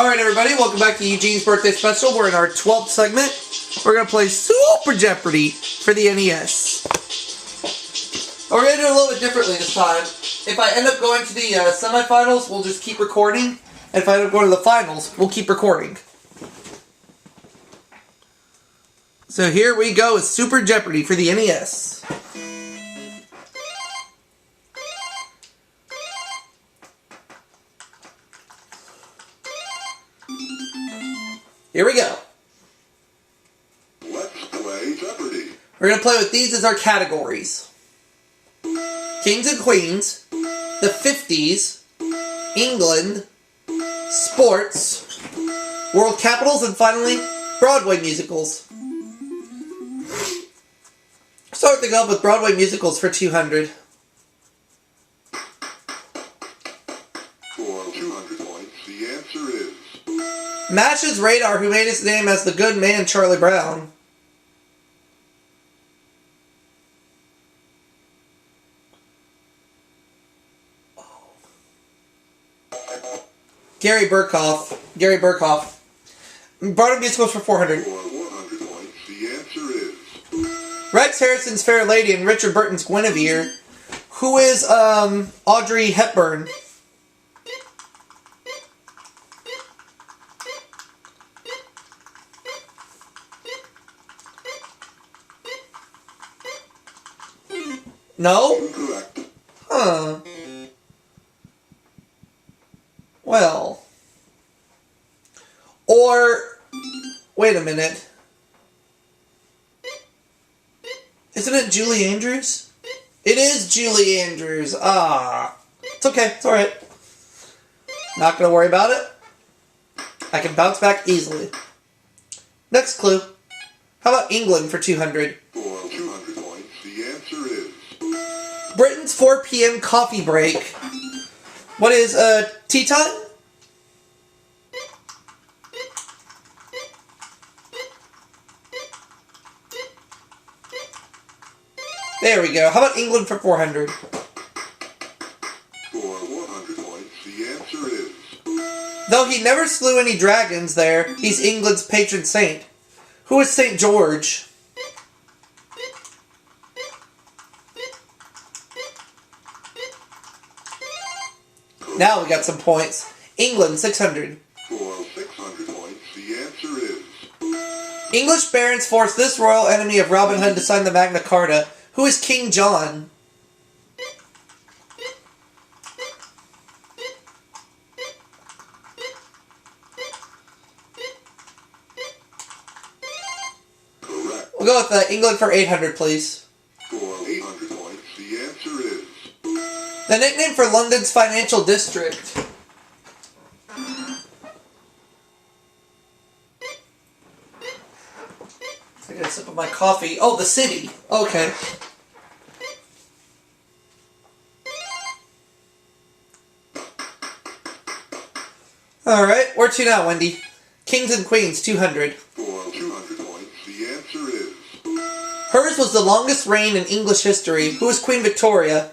Alright everybody, welcome back to Eugene's Birthday Special. We're in our 12th segment. We're going to play Super Jeopardy for the NES. We're going to do it a little bit differently this time. If I end up going to the semifinals, we'll just keep recording. And if I end up going to the finals, we'll keep recording. So here we go with Super Jeopardy for the NES. Here we go. Let's play Jeopardy. We're going to play with these as our categories. Kings and Queens, the 50s, England, sports, world capitals, and finally, Broadway musicals. Start the go with Broadway musicals for 200. For 200 points, the answer is Mash's Radar, who made his name as the good man Charlie Brown. Gary Burkhoff. Broadway musicals for 400. for 100 points, the answer is Rex Harrison's Fair Lady and Richard Burton's Guinevere. Who is Audrey Hepburn? No? incorrect. Huh. Well. Or, wait a minute. Isn't it Julie Andrews? It is Julie Andrews. Ah. It's okay. It's alright. Not gonna worry about it. I can bounce back easily. Next clue. How about England for 200? For 200 points, the answer is Britain's 4 p.m. coffee break. What is, tea time? There we go. How about England for 400? for 100 points, the answer is Though he never slew any dragons there, he's England's patron saint. Who is St. George? Now we got some points. England, 600. for 600 points, the answer is English barons forced this royal enemy of Robin Hood to sign the Magna Carta. Who is King John? correct. We'll go with England for 800, please. For 800 points, the answer is The nickname for London's financial district. I got a sip of my coffee. Oh, the city. Okay. Alright, where to now, Wendy? Kings and Queens, 200. for 200 points, the answer is Hers was the longest reign in English history. Who is Queen Victoria?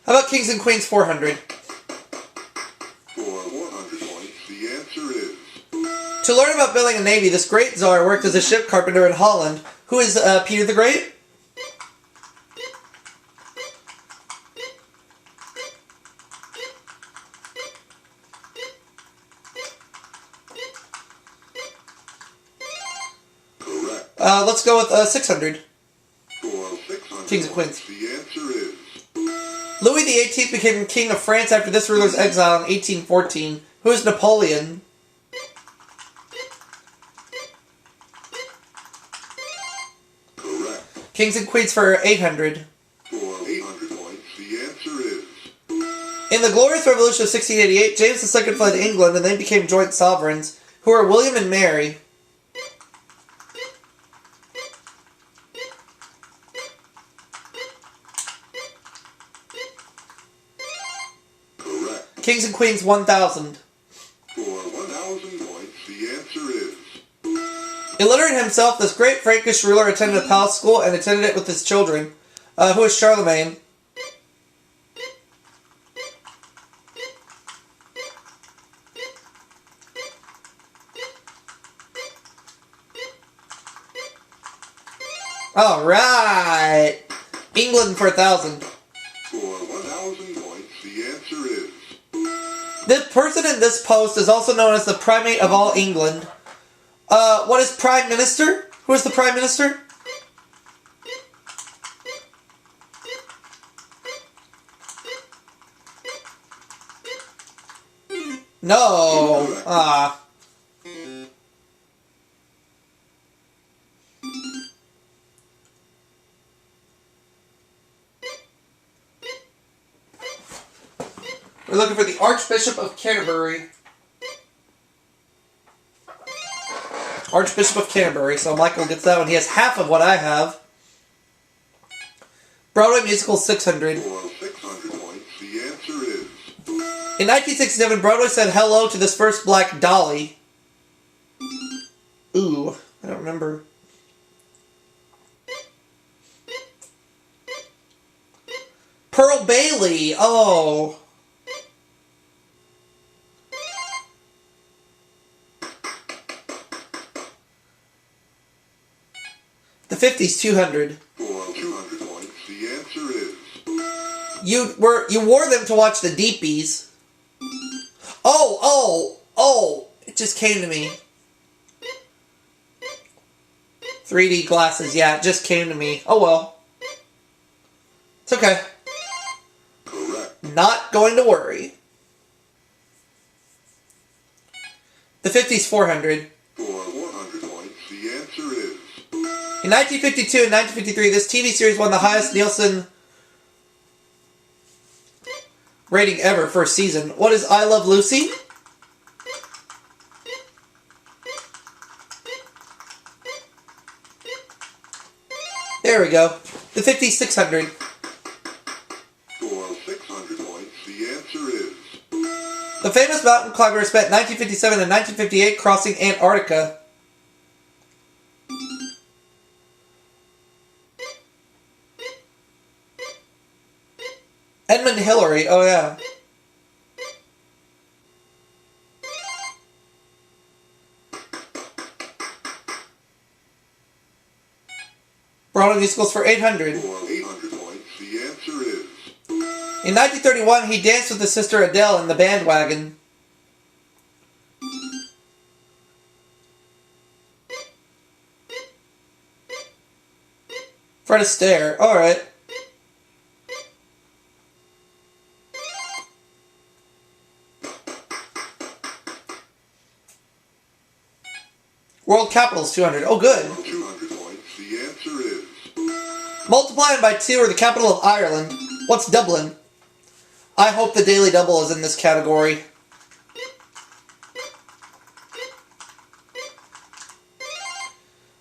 How about Kings and Queens, 400? for 100 points, the answer is To learn about building a navy, this great czar worked as a ship carpenter in Holland. Who is Peter the Great? correct. Let's go with 600. For 600 Kings and points, Queens. the answer is Louis XVIII became king of France after this ruler's exile in 1814. Who is Napoleon? correct. Kings and Queens for 800. For 800 points, the answer is In the Glorious Revolution of 1688, James II fled England and they became joint sovereigns, who are William and Mary. correct. Kings and Queens 1000. For 1,000 points, the answer is Illiterate himself, this great Frankish ruler attended a palace school and attended it with his children. Who is Charlemagne? Alright! England for 1,000. For 1,000 points, the answer is... The person in this post is also known as the Primate of all England. What is Prime Minister? Who is the Prime Minister? No. Ah. We're looking for the Archbishop of Canterbury. Archbishop of Canterbury. So Michael gets that one. He has half of what I have. Broadway musical 600. For 600 points, the answer is... In 1967, Broadway said hello to this first black dolly. Ooh, I don't remember. Pearl Bailey. Oh. The 50s, 200. For 200 points, the answer is... You wore them to watch the Deepies. Oh! It just came to me. 3D glasses, yeah, it just came to me. Oh well. It's okay. Correct. Not going to worry. The 50s, 400. For 100 points, the answer is... In 1952 and 1953, this TV series won the highest Nielsen rating ever for a season. What is I Love Lucy? There we go. The 50s, 600. For 600 points, the answer is... The famous mountain climber spent 1957 and 1958 crossing Antarctica. Edmund Hillary, oh yeah. Broadway musicals for 800. For 800 points, the answer is... In 1931, he danced with his sister Adele in The Bandwagon. Fred Astaire, alright. World capitals, 200. Oh, good. 200 points, the answer is... Multiplying by 2 or the capital of Ireland. What's Dublin? I hope the Daily Double is in this category.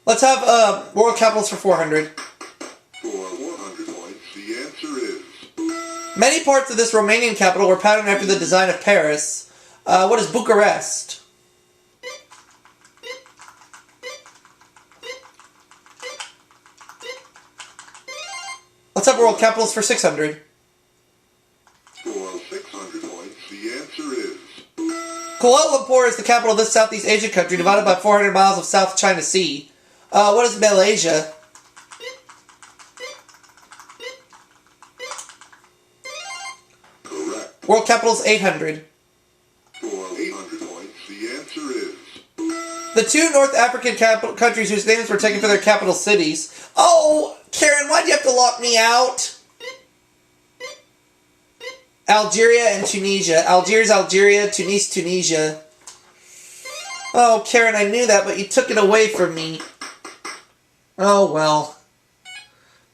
Let's have world capitals for 400. For 100 points, the answer is... Many parts of this Romanian capital were patterned after the design of Paris. What is Bucharest? Let's have world capitals for 600. For 600 points, the answer is... Kuala Lumpur is the capital of this Southeast Asian country, divided by 400 miles of South China Sea. What is Malaysia? Correct. World capitals 800. For 800 points, the answer is... The 2 North African countries whose names were taken for their capital cities. Oh, Karen, why'd you have to lock me out? Algeria and Tunisia. Algiers, Algeria. Tunis, Tunisia. Oh, Karen, I knew that, but you took it away from me. Oh, well.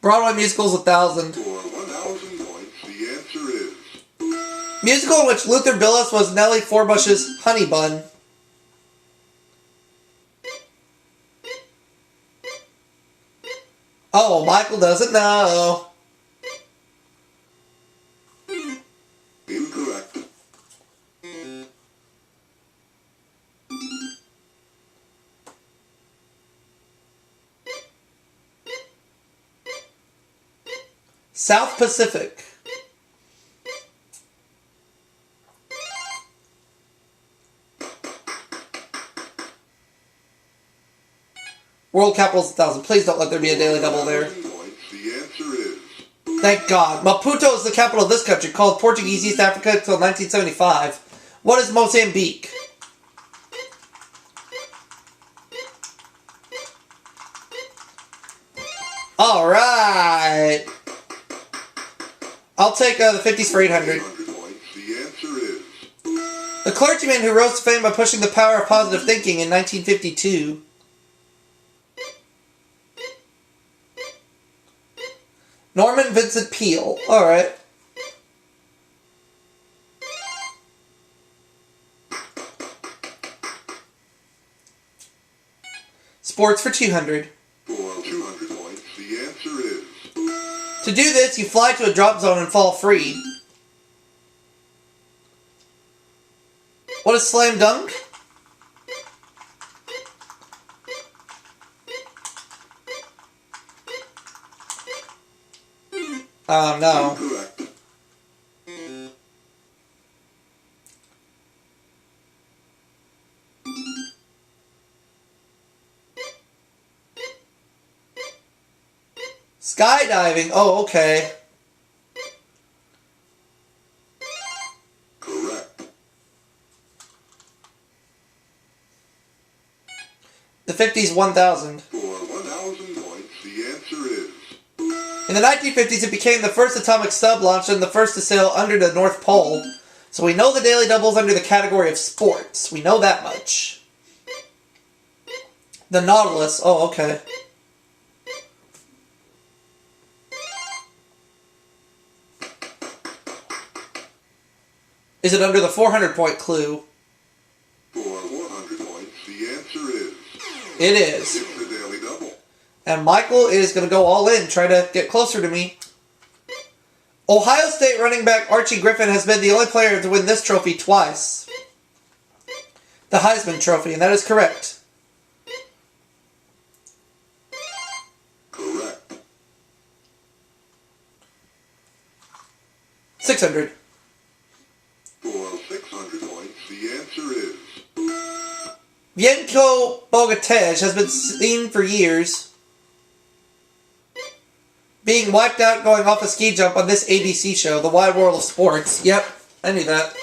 Broadway musicals, 1,000. For 1,000 points, the answer is... Musical in which Luther Billis was Nellie Forbush's honey bun. Oh, Michael doesn't know. Incorrect. South Pacific. World capital's 1,000. Please don't let there be a daily double there. The answer is... Thank God. Maputo is the capital of this country, called Portuguese East Africa until 1975. What is Mozambique? Alright. I'll take the 50s for 800. The answer is... The clergyman who rose to fame by pushing the power of positive thinking in 1952. Norman Vincent Peale. Alright. Sports for 200. For 200 points, the answer is... To do this, you fly to a drop zone and fall free. What is slam dunk? Oh no. Correct. Skydiving. Oh, okay. Correct. The 50s 1,000. For 1,000 points, the answer is... In the 1950s, it became the first atomic sub launched and the first to sail under the North Pole. So we know the daily double's under the category of sports. We know that much. The Nautilus. Oh, okay. Is it under the 400-point clue? For 100 points, the answer is... It is. It's the daily double. And Michael is going to go all in, try to get closer to me. Ohio State running back Archie Griffin has been the only player to win this trophy twice. The Heisman Trophy, and that is correct. Correct. 600. For 600 points, the answer is... Vienko Bogatej has been seen for years being wiped out going off a ski jump on this ABC show, The Wide World of Sports. Yep, I knew that.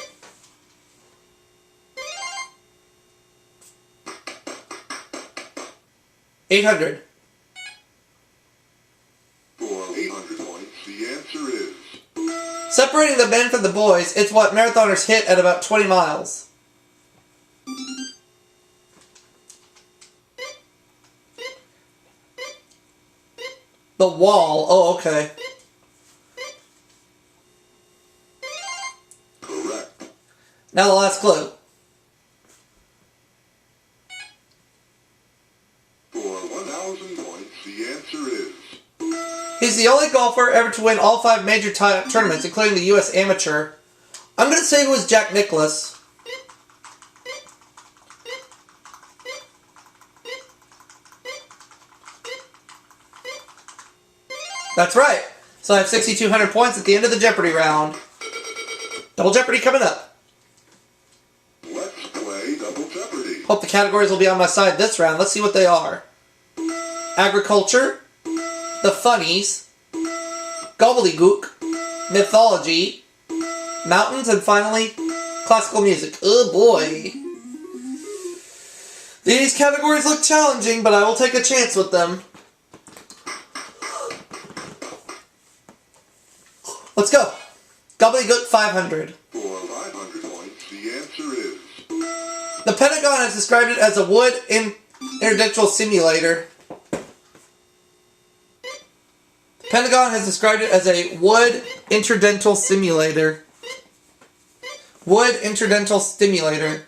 $800. For 800 points, the answer is... Separating the men from the boys, it's what marathoners hit at about 20 miles. The wall. Oh, okay. Correct. Now the last clue. For 1,000 points, the answer is... He's the only golfer ever to win all 5 major tournaments, including the U.S. Amateur. I'm going to say it was Jack Nicklaus. That's right. So I have 6,200 points at the end of the Jeopardy round. Double Jeopardy coming up. Let's play Double Jeopardy. Hope the categories will be on my side this round. Let's see what they are. Agriculture, the funnies, gobbledygook, mythology, mountains, and finally, classical music. Oh boy. These categories look challenging, but I will take a chance with them. Let's go. Gobbledygook 500. For 500 points, the answer is... The Pentagon has described it as a wood interdental simulator. The Pentagon has described it as a wood interdental simulator. Wood interdental stimulator.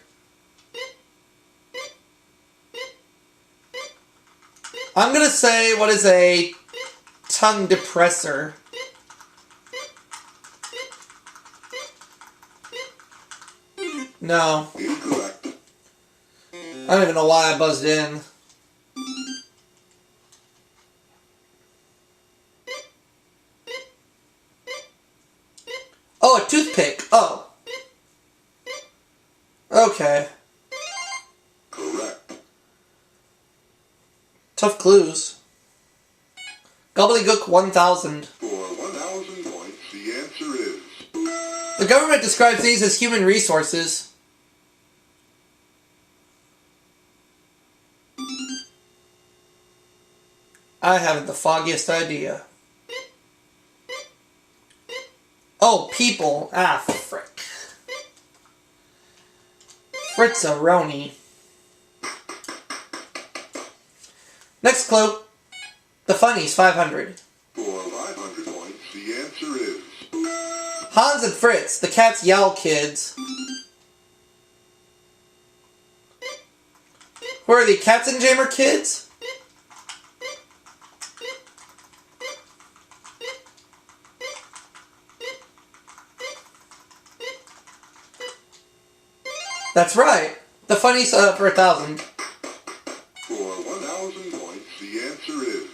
I'm going to say, what is a tongue depressor? No. Incorrect. I don't even know why I buzzed in. Okay. Correct. Tough clues. Gobbledygook 1000. For 1,000 points, the answer is... The government describes these as human resources. I haven't the foggiest idea. Oh, people. Ah, frick. Fritzaroni. Next clue. The Funnies, 500. For 500 points, the answer is... Hans and Fritz, the Cat's Yowl Kids. Who are the Katzenjammer Kids? That's right. The Funnies for 1,000. For 1,000 points, the answer is...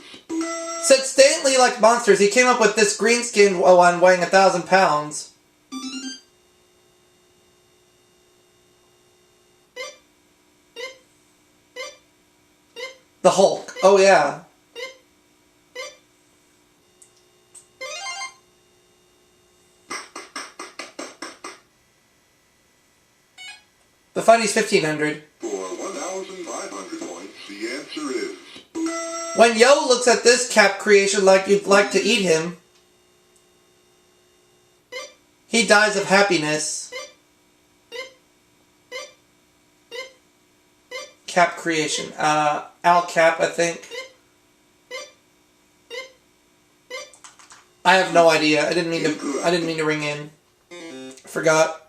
Said Stanley liked monsters. He came up with this green-skinned one weighing 1,000 pounds. The Hulk. Oh, yeah. The Funnies, 1,500. For 1,500 points, the answer is... When Yo looks at this Cap creation like you'd like to eat him, he dies of happiness. Cap creation. Al Cap, I think. I have no idea. I didn't mean to ring in. Forgot.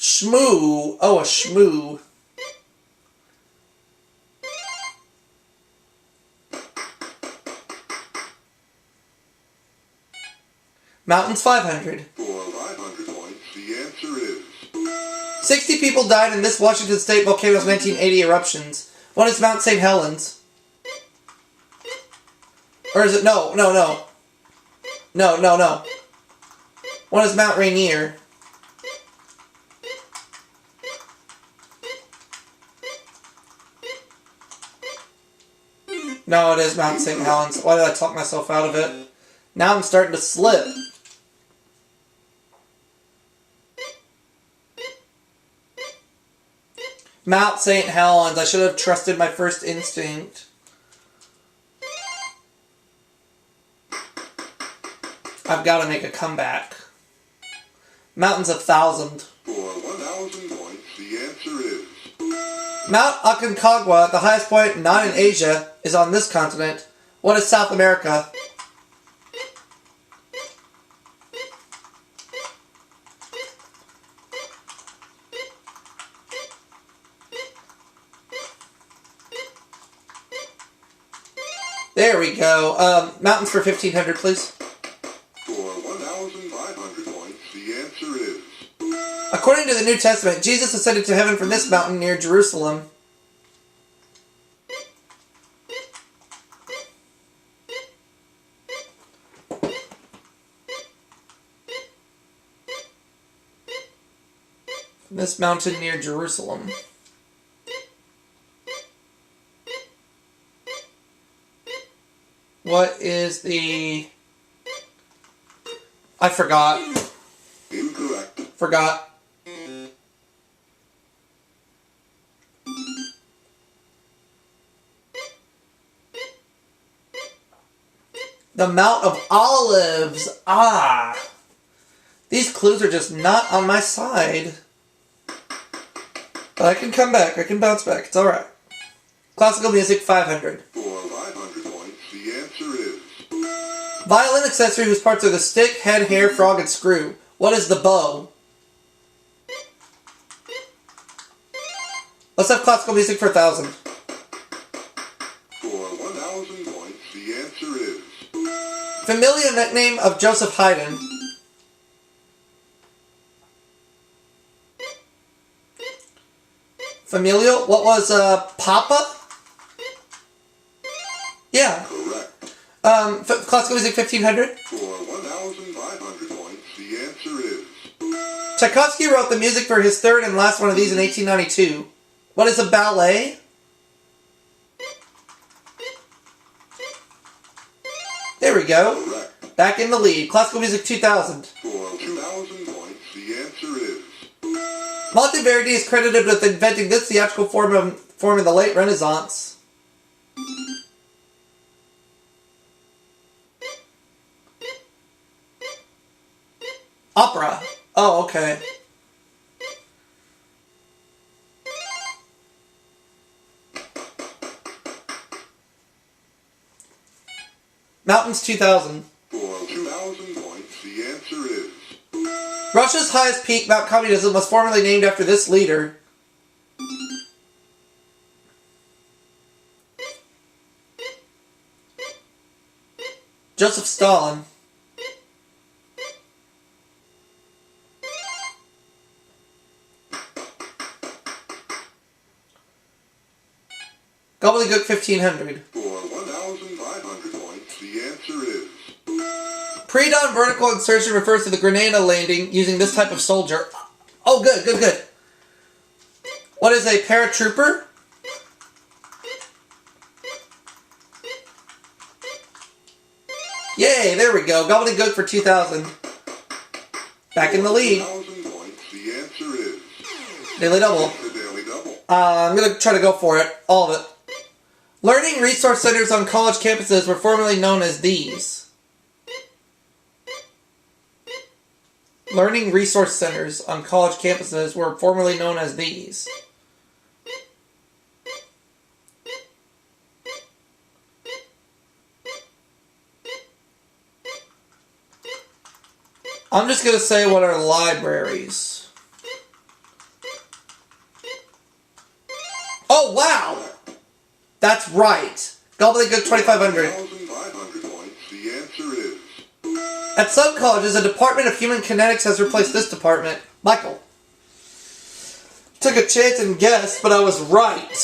Shmoo. Oh, a shmoo. Mountains, 500. For 500 points, the answer is... 60 people died in this Washington State volcano's 1980 eruptions. One is Mount St. Helens. Or is it? No. One is Mount Rainier. No, it is Mount St. Helens. Why did I talk myself out of it? Now I'm starting to slip. Mount St. Helens. I should have trusted my first instinct. I've got to make a comeback. Mountains, 1,000. For 1,000 points, the answer is... Mount Aconcagua, the highest point not in Asia, is on this continent. What is South America? There we go. Mountains for 1,500, please. For 1,500 points, the answer is... According to the New Testament, Jesus ascended to heaven from this mountain near Jerusalem. From this mountain near Jerusalem. What is the... I forgot. Incorrect. Forgot. The Mount of Olives. Ah. These clues are just not on my side. But I can come back. I can bounce back. It's alright. Classical music, 500. For 500 points, the answer is... Violin accessory whose parts are the stick, head, hair, frog, and screw. What is the bow? Let's have classical music for 1,000. For 1,000 points, the answer is... Familiar nickname of Joseph Haydn. Familial? What was, Papa? Yeah. Correct. Classical music 1500. For 1,500 points, the answer is Tchaikovsky wrote the music for his third and last one of these in 1892. What is a ballet? There we go. correct. Back in the lead. Classical music 2000. For 2,000 points, the answer is Monteverdi is credited with inventing this theatrical form in the late Renaissance. Opera. Oh, okay. Mountains 2000. for 2,000 points, the answer is Russia's highest peak, Mount Communism, was formerly named after this leader. Joseph Stalin. Gobbledygook 1500. for 1,500 points, the answer is Pre-dawn vertical insertion refers to the Grenada landing using this type of soldier. Oh, good, good, good. What is a paratrooper? Yay, there we go. Gobbledygook for 2000. Back in the lead. 1,000 points, the answer is Daily double. the Daily Double. I'm going to try to go for it. All of it. Learning resource centers on college campuses were formerly known as these. Learning resource centers on college campuses were formerly known as these. I'm just going to say what are libraries. Oh, wow! That's right. Gobbledygook 2500. 1,500 points, the answer is At some colleges, a department of human kinetics has replaced this department. Michael. Took a chance and guessed, but I was right.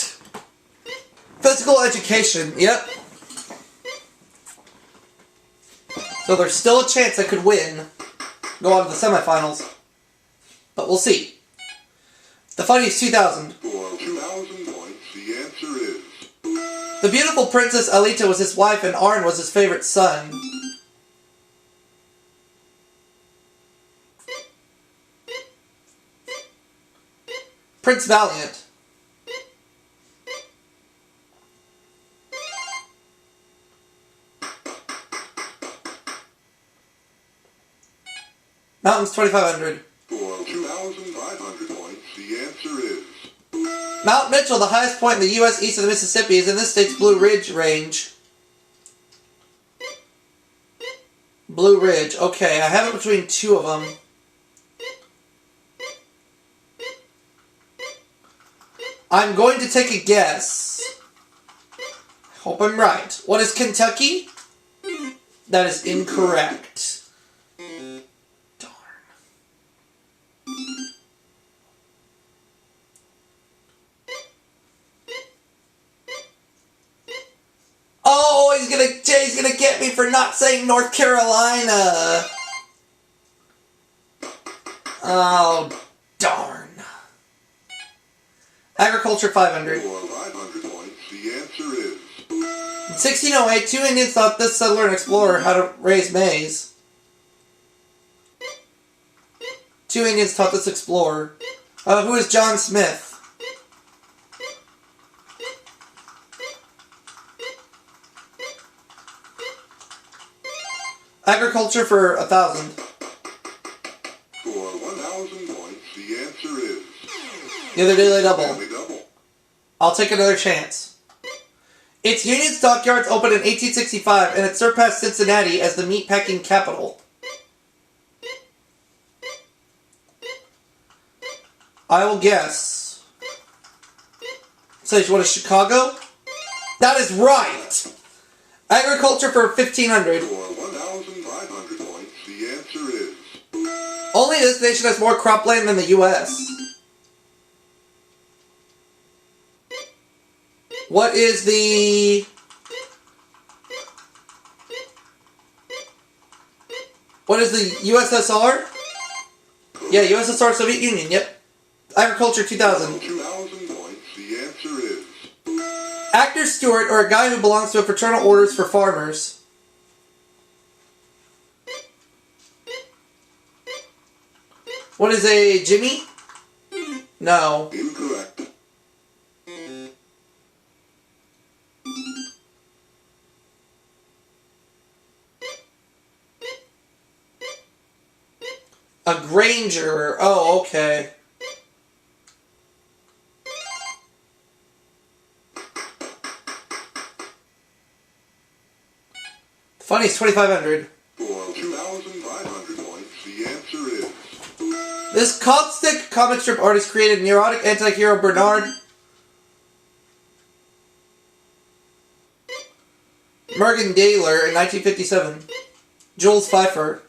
Physical education. Yep. So there's still a chance I could win. Go on to the semifinals. But we'll see. The funniest 2000. for 2,000 points, the answer is The beautiful Princess Alita was his wife and Arn was his favorite son. Prince Valiant. Mountains 2500. for 2,500 points, the answer is Mount Mitchell, the highest point in the U.S. east of the Mississippi, is in this state's Blue Ridge Range. Blue Ridge. Okay, I have it between two of them. I'm going to take a guess. Hope I'm right. What is Kentucky? That is incorrect. Darn. Oh, Jay's gonna get me for not saying North Carolina. Oh, darn. Agriculture 500. for 500 points, the answer is In 1608, two Indians taught this settler and explorer how to raise maize. Two Indians taught this explorer. Who is John Smith? Agriculture for 1,000. for 1,000 points, the answer is The other daily double. Daily Double. I'll take another chance. Its Union Stockyards opened in 1865 and it surpassed Cincinnati as the meatpacking capital. I will guess. So what is Chicago? That is right! Agriculture for 1,500. For 1,500 points, the answer is Only this nation has more cropland than the U.S. What is the What is the USSR? Yeah, USSR, Soviet Union, yep. Agriculture 2000. 2,000 points. The answer is Actor steward, or a guy who belongs to a fraternal orders for farmers. What is a Jimmy? No. incorrect. A Granger. Oh, okay. Funny's 2,500. For 2,500 points, the answer is This caustic comic strip artist created neurotic anti-hero Bernard Mergendaler in 1957. Jules Pfeiffer.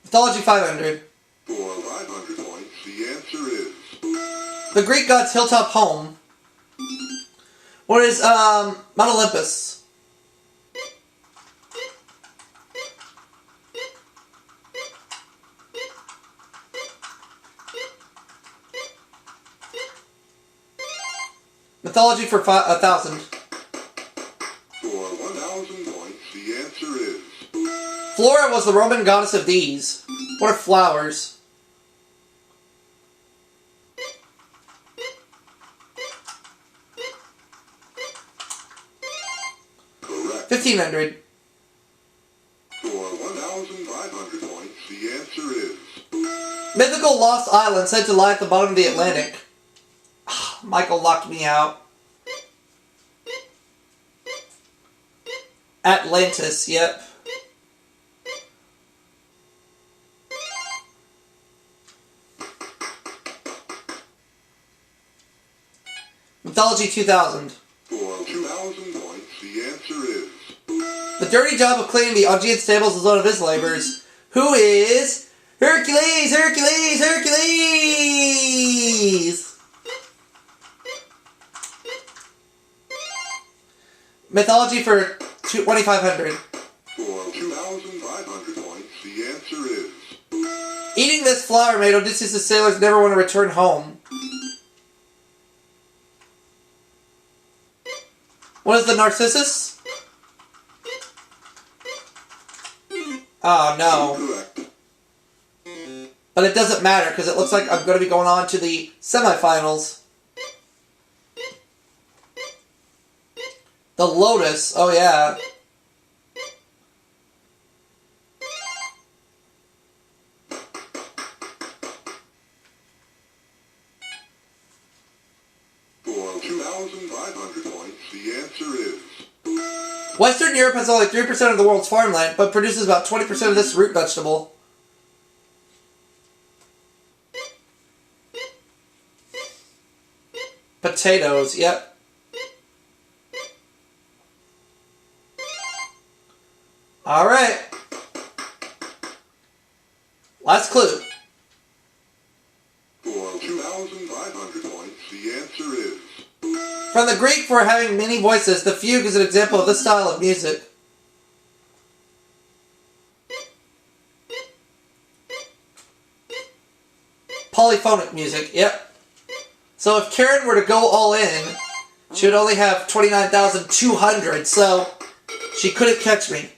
Mythology 500. for 500 points. The answer is The Greek god's hilltop home. What is Mount Olympus? Mythology for 1,000. for 1,000 points. The answer is Flora was the Roman goddess of these. What are flowers? correct. 1,500. For 1,500 points, the answer is Mythical lost island said to lie at the bottom of the Atlantic. Michael locked me out. Atlantis, yep. Mythology 2000. for 2,000 points. The answer is The dirty job of cleaning the Augean stables is one of his labors. Who is Hercules? Hercules! Hercules! Mythology for 2,500. for 2,500 points. The answer is Eating this flower made Odysseus' sailors never want to return home. What is the Narcissus? Oh no. incorrect. But it doesn't matter because it looks like I'm going to be going on to the semifinals. The Lotus. Oh yeah. For 2,500 points, the answer is Western Europe has only 3% of the world's farmland, but produces about 20% of this root vegetable. Potatoes, yep. Alright. Last clue. for 2,500 points. The answer is From the Greek for having many voices, the fugue is an example of this style of music. Polyphonic music, yep. So if Karen were to go all in, she would only have 29,200, so she couldn't catch me.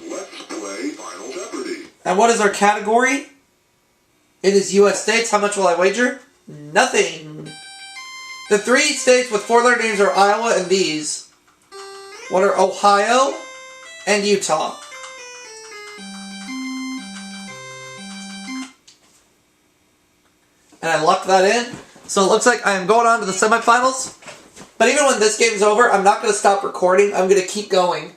Let's play Final Jeopardy. And what is our category? It is U.S. states. How much will I wager? Nothing. The 3 states with 4-letter names are Iowa and these. What are Ohio and Utah? And I locked that in. So it looks like I am going on to the semifinals. But even when this game's over, I'm not going to stop recording. I'm going to keep going.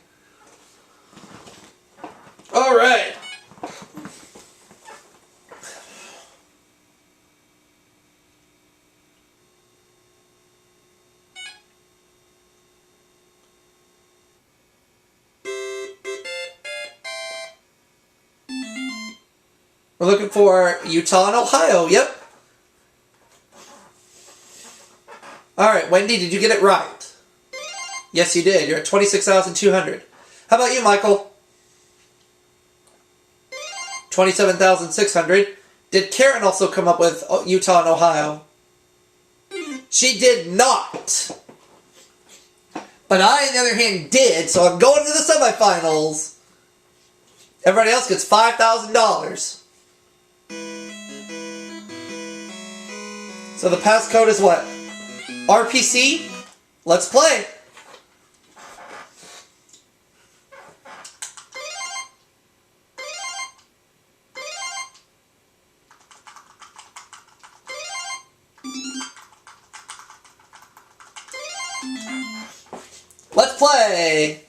Alright. We're looking for Utah and Ohio, yep. Alright, Wendy, did you get it right? Yes, you did. You're at 26,200. How about you, Michael? 27,600. Did Karen also come up with Utah and Ohio? She did not. But I, on the other hand, did, so I'm going to the semifinals. Everybody else gets $5,000. So the passcode is what? RPC? Let's play. Let's play.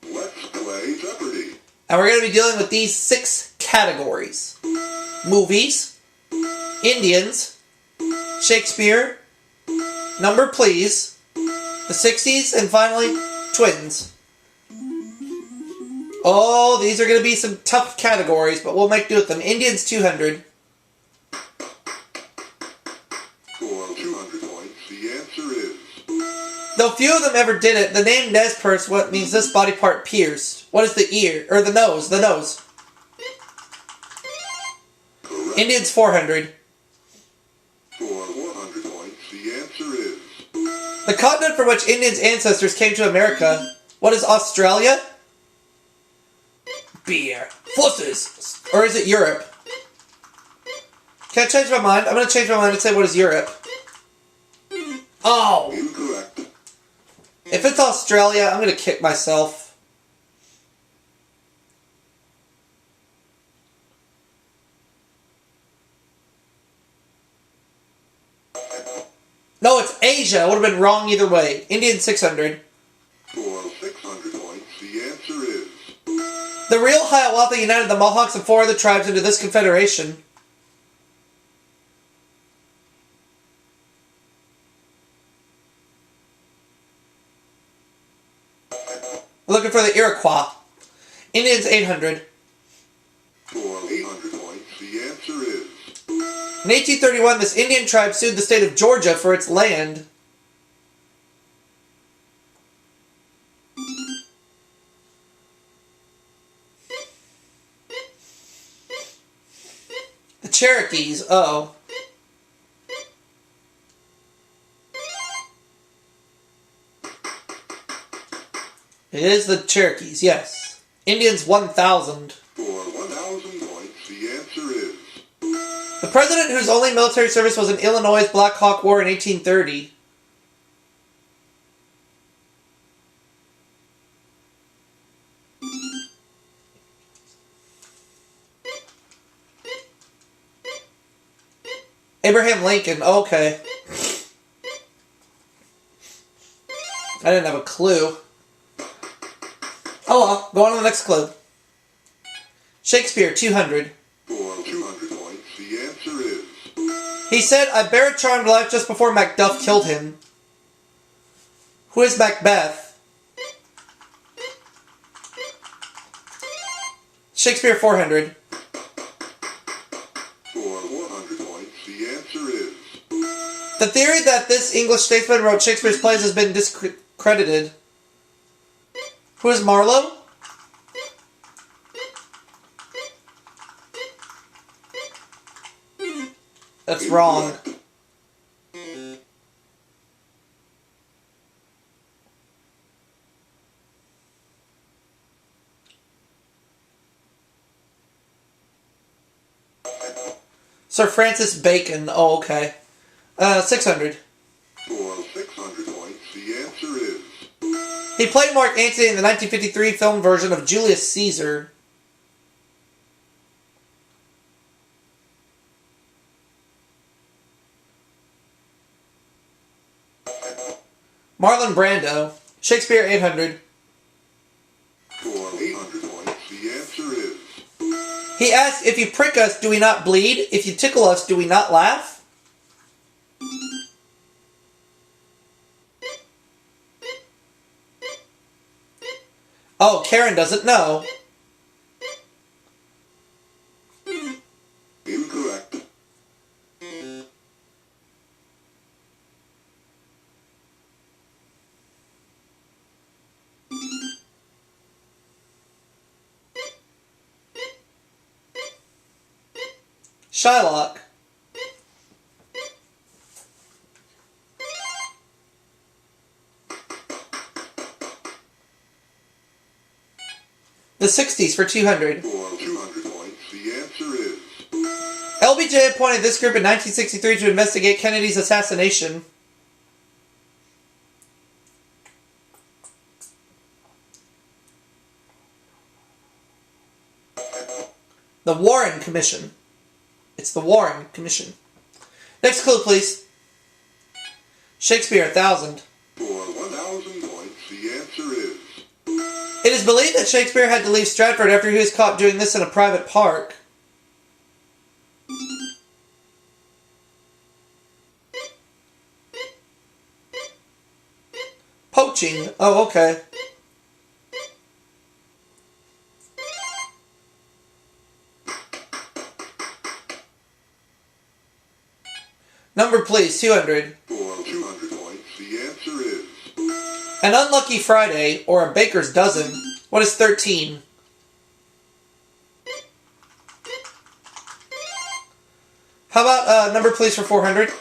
Let's play Jeopardy. And we're going to be dealing with these 6 categories. Movies, Indians, Shakespeare, Number Please, the 60s, and finally, Twins. Oh, these are going to be some tough categories, but we'll make do with them. Indians, 200. For 200 points, the answer is... Though few of them ever did it, the name Nez Perce what means this body part pierced. What is the ear? Or the nose? The nose. Correct. Indians, 400. For 100 points, the answer is... The continent from which Indians' ancestors came to America. What is Australia? Beer. Fusses. Or is it Europe? Can I change my mind? I'm going to change my mind and say what is Europe. Oh! Incorrect. If it's Australia, I'm going to kick myself. No, it's Asia. I would have been wrong either way. Indian, 600. For 600 points, the answer is... The real Hiawatha united the Mohawks and 4 other tribes into this confederation. Looking for the Iroquois. Indians, 800. For 800 points, the answer is... In 1831, this Indian tribe sued the state of Georgia for its land. The Cherokees, oh. It is the Cherokees, yes. Indians, 1,000. For 1,000 points, the answer is... The president whose only military service was in Illinois' Black Hawk War in 1830. Abraham Lincoln, okay. I didn't have a clue. Oh well, go on to the next clue. Shakespeare, 200. For 200 points, the answer is... He said, I bear a charmed life just before Macduff killed him. Who is Macbeth? Shakespeare, 400. For 100 points, the answer is... The theory that this English statesman wrote Shakespeare's plays has been discredited. Who is Marlowe? That's wrong. Sir Francis Bacon. Oh, okay. 600. For 600 points, the answer is... He played Mark Antony in the 1953 film version of Julius Caesar. Marlon Brando. Shakespeare, 800. For 800 points, the answer is... He asked, if you prick us, do we not bleed? If you tickle us, do we not laugh? Oh, Karen doesn't know. Incorrect. Shylock. The 60s for 200. For 200 points, the answer is... LBJ appointed this group in 1963 to investigate Kennedy's assassination. The Warren Commission. It's the Warren Commission. Next clue, please. Shakespeare, 1,000. For 1,000 points, the answer is... It is believed that Shakespeare had to leave Stratford after he was caught doing this in a private park. Poaching. Oh, okay. Number, please, 200. For 200 points, the answer is... An unlucky Friday, or a baker's dozen. What is 13? How about number, please, for 400? For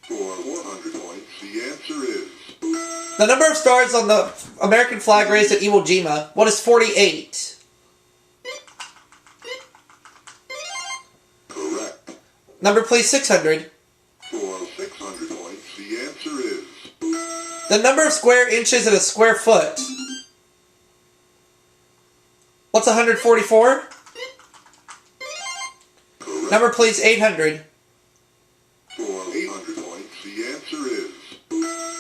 400 points, the answer is... The number of stars on the American flag raised at Iwo Jima. What is 48? Correct. Number, please, 600. For 600 points, the answer is... The number of square inches in a square foot. What's 144? Correct. Number, please, 800. For 800 points, the answer is...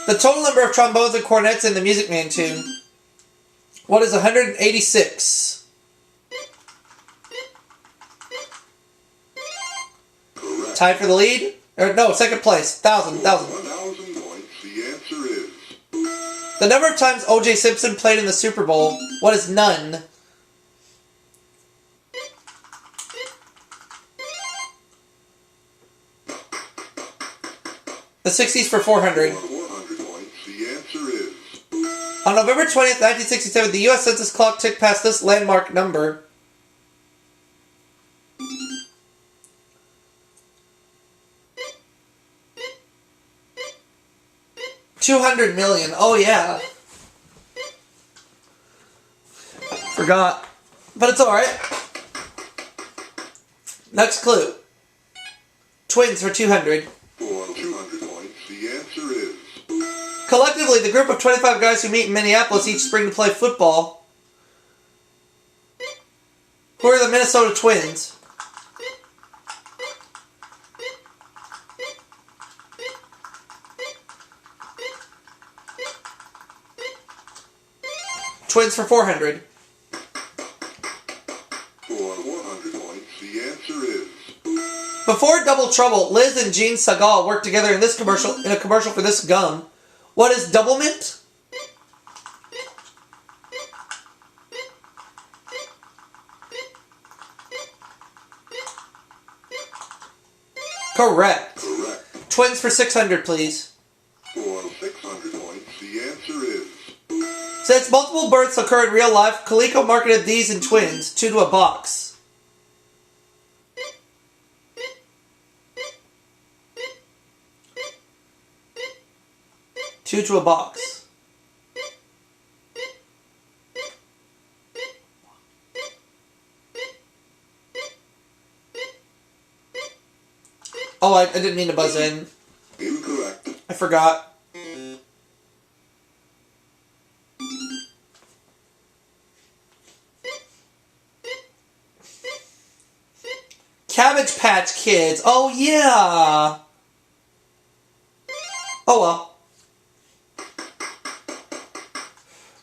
The total number of trombones and cornets in the Music Man tune. What is 186? Correct. Tied for the lead? Or no, second place. 1,000. 1,000 points, the answer is... The number of times O.J. Simpson played in the Super Bowl. What is none? The 60s for 400. For 400 points, the answer is... On November 20th, 1967, the U.S. Census clock ticked past this landmark number. $200 million. Oh, yeah. Forgot. But it's alright. Next clue. Twins for 200. For 200 points, the answer is... Collectively, the group of 25 guys who meet in Minneapolis each spring to play football. Who are the Minnesota Twins? Twins for 400. For 400 points, the answer is... Before Double Trouble, Liz and Gene Segal worked together in a commercial for this gum. What is Double Mint? Correct. Correct. Twins for 600, please. For 600 points, the answer is... Since multiple births occur in real life, Coleco marketed these in twins, 2 to a box. Two to a box. Oh, I didn't mean to buzz in. Incorrect. I forgot. Cabbage Patch Kids. Oh, yeah. Oh, well.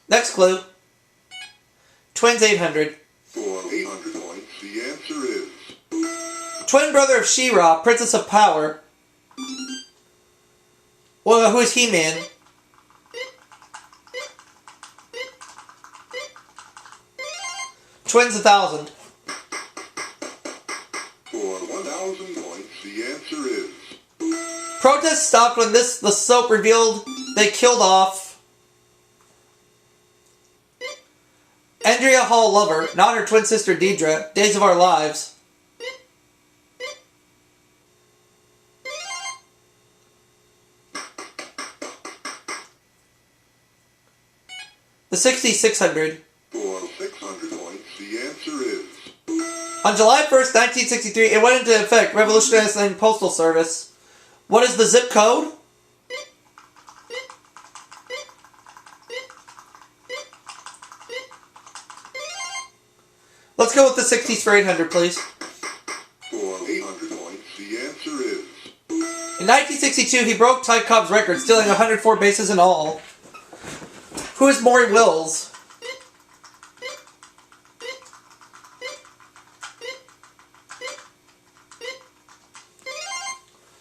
Next clue. Twins 800. For 800 points, the answer is... Twin brother of She-Ra, Princess of Power. Well, who is He-Man? Twins 1,000. For 1,000 points, the answer is... Protests stopped when the soap revealed they killed off Andrea Hall Lover, not her twin sister Deidre, Days of Our Lives. The 60 600. For 600 points, the answer is... On July 1st, 1963, it went into effect, revolutionizing postal service. What is the zip code? Let's go with the 60s for 800, please. For 800 points, the answer is... In 1962, he broke Ty Cobb's record, stealing 104 bases in all. Who is Maury Wills?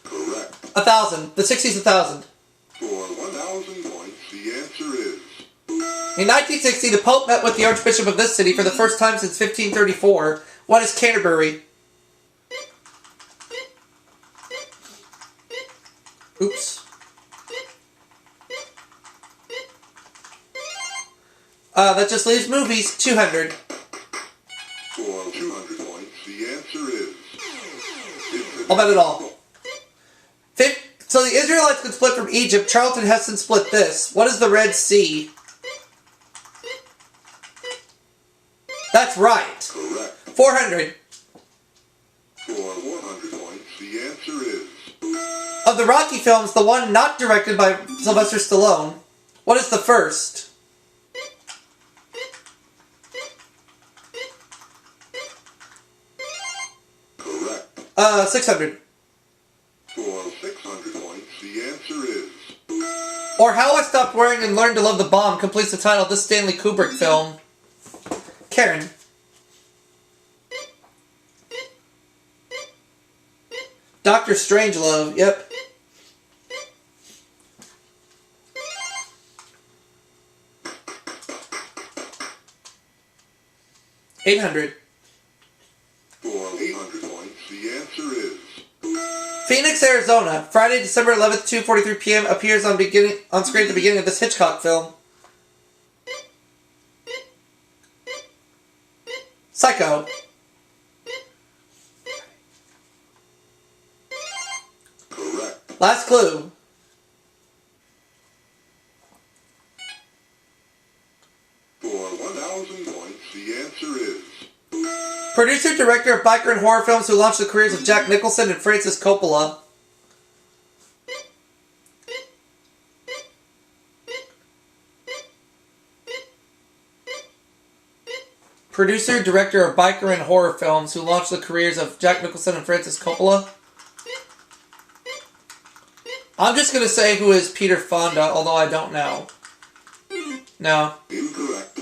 Correct. 1,000. The 60s, 1,000. For 1,000 points, the answer is... In 1960, the Pope met with the Archbishop of this city for the first time since 1534. What is Canterbury? Oops. That just leaves movies. 200. For 200 points, the answer is... I'll bet it all. So the Israelites could split from Egypt. Charlton Heston split this. What is the Red Sea? That's right. Correct. 400. For 100 points, the answer is... Of the Rocky films, the one not directed by Sylvester Stallone. What is the first? Correct. 600. For 600 points, the answer is... Or How I Stopped Worrying and Learned to Love the Bomb completes the title of this Stanley Kubrick film. Karen. Dr. Strangelove, yep. $800. For 800 points, the answer is... Phoenix, Arizona. Friday, December 11th, 2:43 p.m. appears on screen at the beginning of this Hitchcock film. Psycho. Correct. Last clue. For 1,000 points, the answer is... Producer, director of biker and horror films who launched the careers of Jack Nicholson and Francis Coppola. Producer, director of biker and horror films who launched the careers of Jack Nicholson and Francis Coppola. I'm just going to say who is Peter Fonda, although I don't know. No. Incorrect.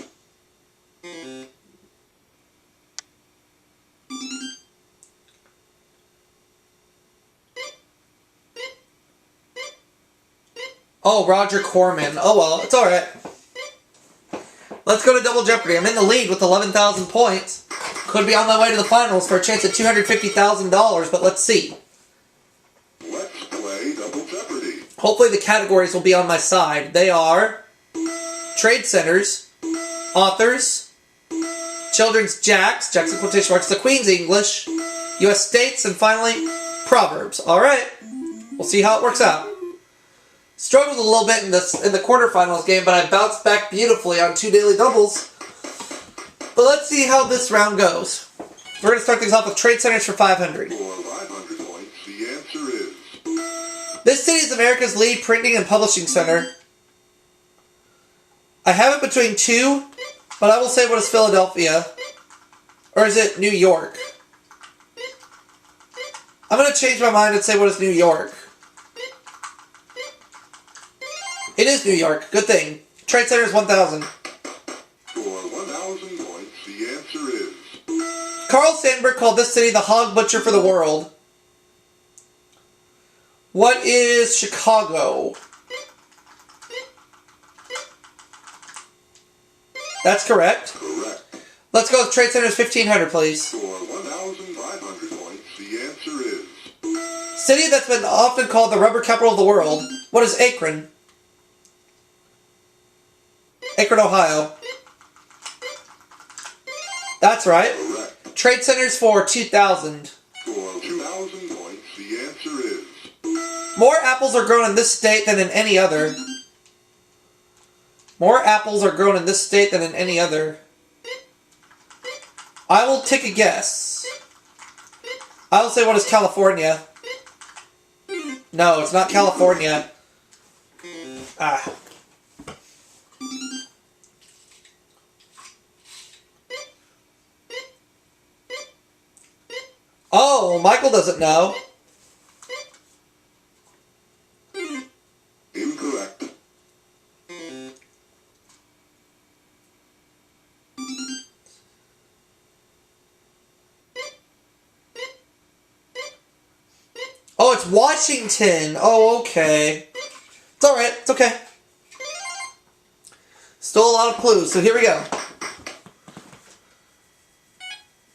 Oh, Roger Corman. Oh well, it's alright. Let's go to Double Jeopardy. I'm in the lead with 11,000 points. Could be on my way to the finals for a chance at $250,000, but let's see. Let's play Double Jeopardy. Hopefully the categories will be on my side. They are trade centers, authors, children's jacks in quotation marks, the Queen's English, U.S. states, and finally, proverbs. Alright, we'll see how it works out. Struggled a little bit in the quarterfinals game, but I bounced back beautifully on 2 daily doubles. But let's see how this round goes. We're going to start things off with trade centers for 500. For 500 points, the answer is... This city is America's lead printing and publishing center. I have it between two, but I will say what is Philadelphia. Or is it New York? I'm going to change my mind and say what is New York. It is New York. Good thing. Trade Center is 1,000. For 1,000 points, the answer is... Carl Sandburg called this city the hog butcher for the world. What is Chicago? That's correct. Correct. Let's go with Trade Centers 1,500, please. For 1,500 points, the answer is... City that's been often called the rubber capital of the world. What is Akron? Akron, Ohio. That's right. Correct. Trade Centers for 2,000. For 2,000 points, the answer is... More apples are grown in this state than in any other. More apples are grown in this state than in any other. I will take a guess. I will say, what is California? No, it's not California. Ah. Oh, Michael doesn't know. Incorrect. Oh, it's Washington. Oh, okay. It's alright. It's okay. Still a lot of clues, so here we go.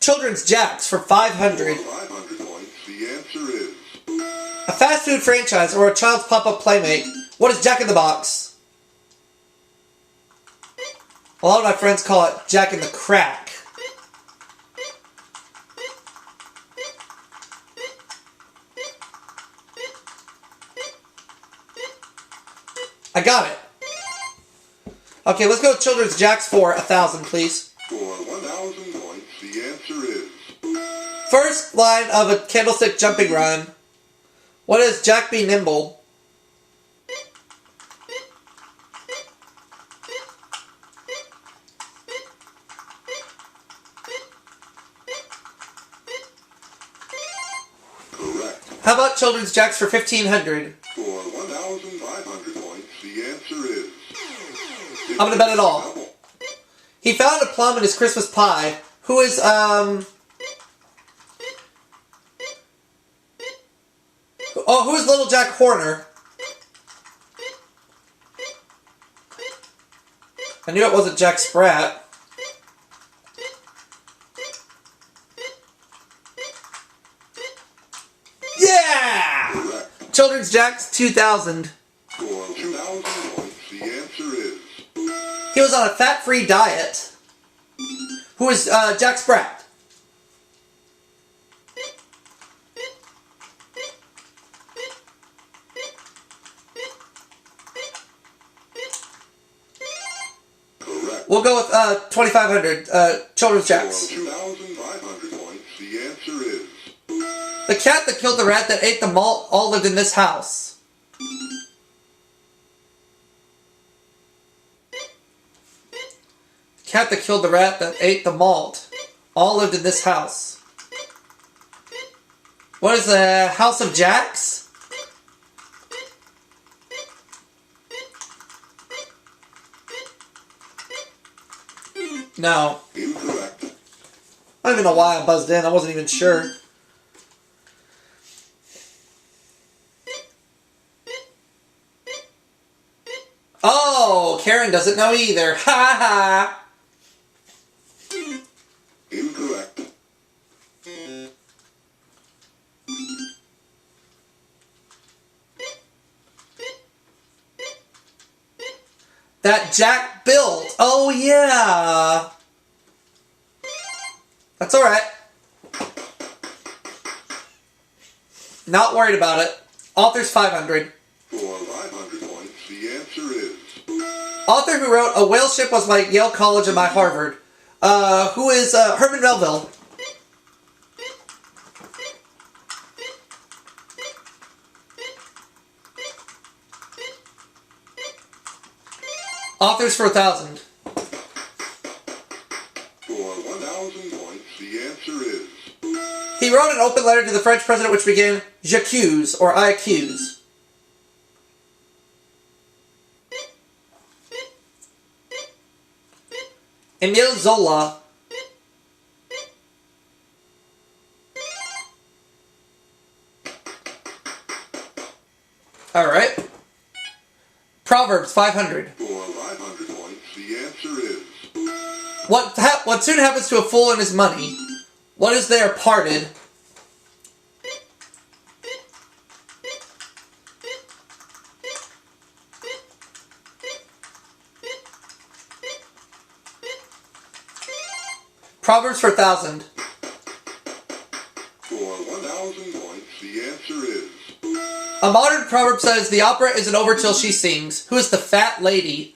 Children's Jacks for 500. 500 points. The answer is A fast food franchise or a child's pop-up playmate. What is Jack in the Box? A lot of my friends call it Jack in the Crack. I got it. Okay, let's go with Children's Jacks for 1,000, please. for 1,000 points. The answer is First line of a candlestick jumping rhyme. What is Jack be nimble? correct. How about Children's Jacks for 1,500? For 1,500 points. The answer is I'm gonna bet it all. He found a plum in his Christmas pie. Who is, Oh, who is Little Jack Horner? I knew it wasn't Jack Sprat. Yeah! correct. Children's Jacks 2,000. For 2,000 points. The answer is He was on a fat-free diet. Who is Jack Sprat? correct. We'll go with 2,500. Children's For Jacks. 2,500 points. The answer is The cat that killed the rat that ate the malt all lived in this house. Cat that killed the rat that ate the malt all lived in this house. What is the House of Jacks? No. incorrect. I don't even know why I buzzed in. I wasn't even sure. Oh, Karen doesn't know either. Ha ha. Incorrect. That Jack built. Oh, yeah. That's alright. Not worried about it. Author's 500. For 500 points. The answer is Author who wrote A Whale Ship Was My Yale College and My Harvard. Who is Herman Melville. Authors for 1,000. for 1,000 points. The answer is He wrote an open letter to the French president which began J'accuse, or I accuse. Emile Zola. Alright. Proverbs 500. for 500 points. The answer is What soon happens to a fool and his money? What is there parted? Proverbs for 1,000. for 1,000 points. The answer is A modern proverb says the opera isn't over till she sings. Who is the fat lady?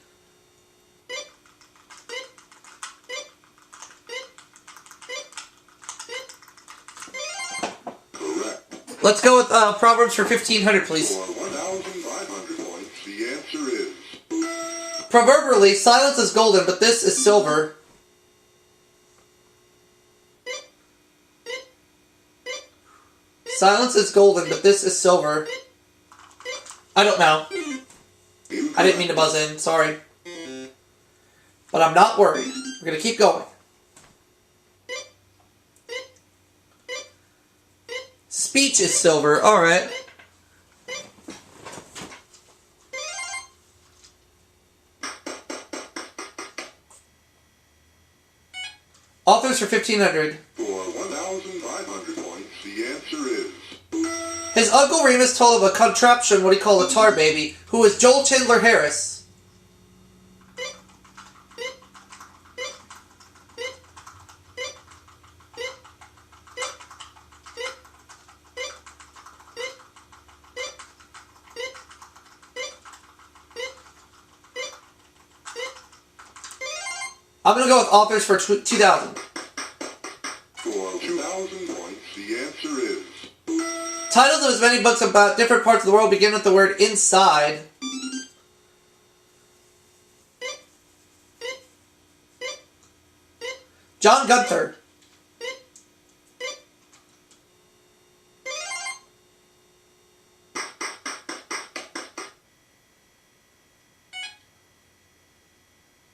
Let's go with Proverbs for 1,500, please. For 1,500 points, the answer is... Proverbially, silence is golden, but this is silver. Silence is golden, but this is silver. I don't know. I didn't mean to buzz in, sorry. But I'm not worried. We're going to keep going. Speech is silver, alright. Authors for 1,500. For 1,500 points, the answer is... His Uncle Remus told of a contraption, what he called a tar baby, who was Joel Chandler Harris. I'm going to go with authors for 2,000. For 2,000 points, the answer is... Titles of his many books about different parts of the world begin with the word inside. John Gunther.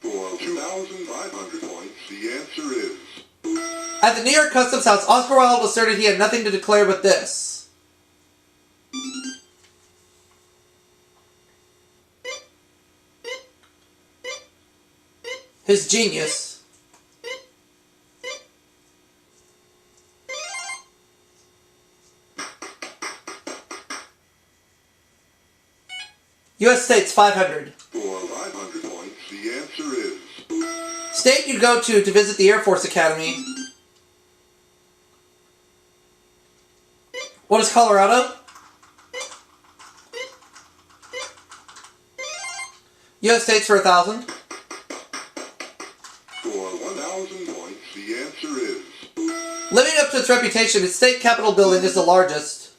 For 2,500 points, the answer is... At the New York Customs House, Oscar Wilde asserted he had nothing to declare but this. His genius. U.S. States, 500. For 500 points, the answer is... State you go to visit the Air Force Academy. What is Colorado? U.S. States for 1,000. For 1,000 points, the answer is... Living up to its reputation, its state capitol building is the largest.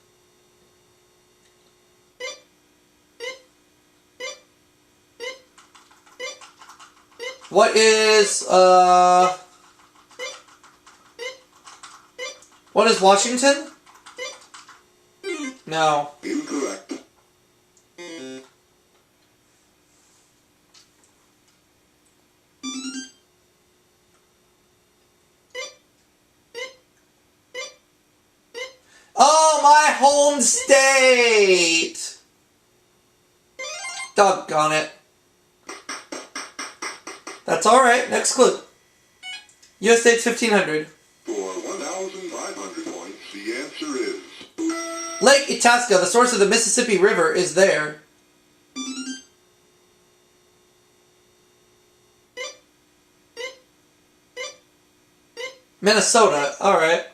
What is Washington? No. Incorrect. Oh, my home state! Doggone it. That's alright, next clue. U.S. States 1,500. For 1,500 points, the answer is... Lake Itasca, the source of the Mississippi River, is there. Minnesota, alright.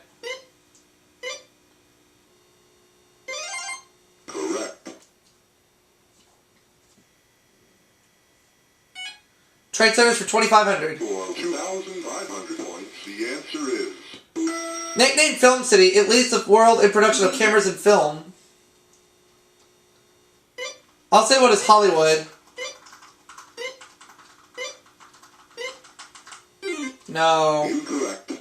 Correct. Trade centers for 2,500. For 2,500 points, the answer is... Nicknamed Film City, it leads the world in production of cameras and film. I'll say what is Hollywood. No. Incorrect.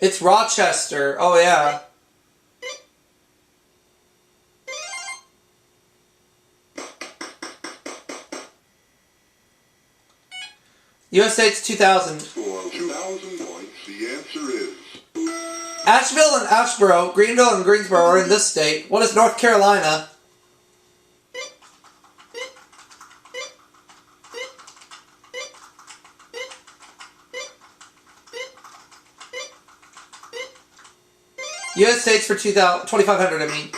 It's Rochester. Oh, yeah. U.S. States 2,000. For 2,000 points, the answer is... Asheville and Asheboro, Greenville and Greensboro are in this state. What is North Carolina? U.S. States for 2,500, I mean.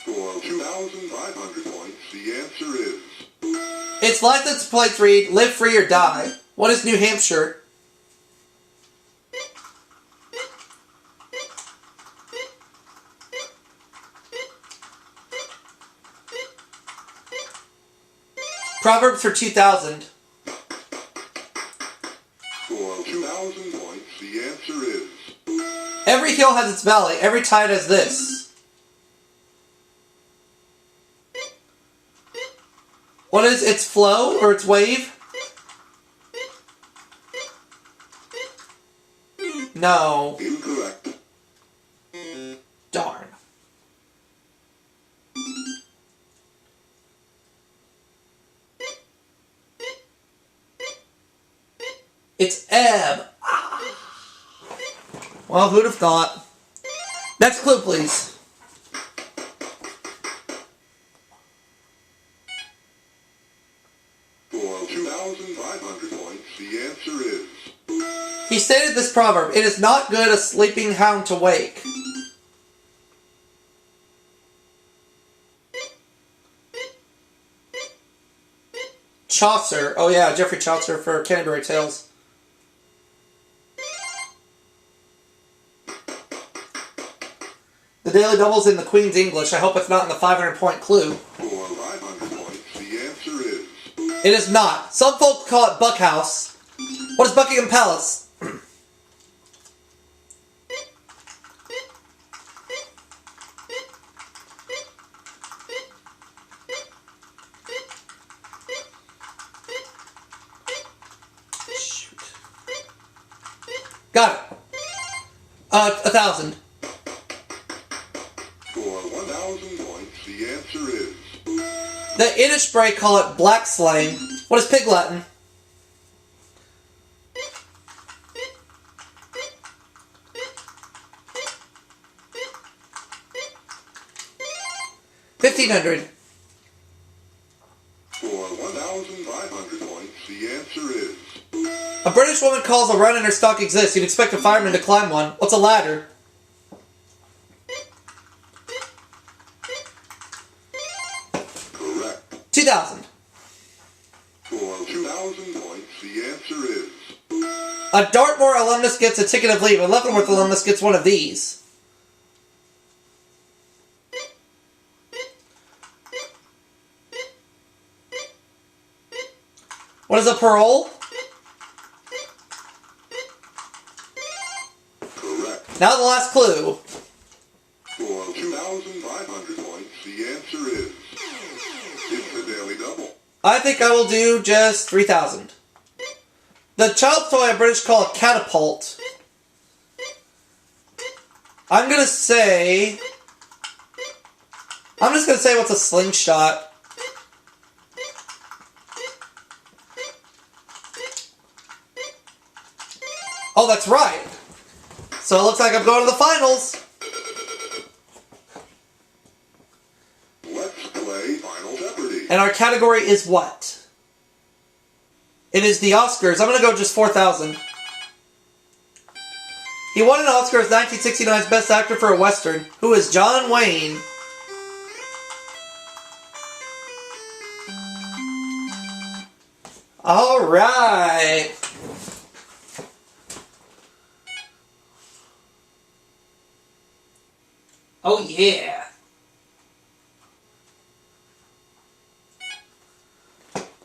For 2,500 points, the answer is... Its license plates read, live free or die. What is New Hampshire? Proverbs for 2,000. For 2,000 points, the answer is... Every hill has its valley. Every tide has this. What is its flow or its wave? No. Incorrect. Darn. It's ebb. Well, who'd have thought? Next clue, please. For 2,500 points, the answer is... He stated this proverb, "It is not good a sleeping hound to wake." Chaucer. Oh yeah, Geoffrey Chaucer for Canterbury Tales. The Daily Double's in the Queen's English. I hope it's not in the 500-point clue. For 500 points, the answer is... It is not. Some folks call it Buckhouse. What is Buckingham Palace? Shoot. Got it. 1,000. For 1,000 points, the answer is... The Innisbray call it black slang. What is Pig Latin? $1,500. For 1,500 points, the answer is... A British woman calls a run in her stock exists. You'd expect a fireman to climb one. What's a ladder? Correct. 2,000. For 2,000 points, the answer is... A Dartmoor alumnus gets a ticket of leave. A Leavenworth alumnus gets one of these. What is a parole? Correct. Now the last clue. For 2,500 points, the answer is... It's the Daily Double. I think I will do just 3,000. The child's toy a British call a catapult. I'm gonna say... I'm just gonna say what's a slingshot. Oh, that's right. So it looks like I'm going to the finals. Let's play Final Jeopardy. And our category is what? It is the Oscars. I'm going to go just 4,000. He won an Oscar as 1969's Best Actor for a Western. Who is John Wayne? All right. Oh yeah.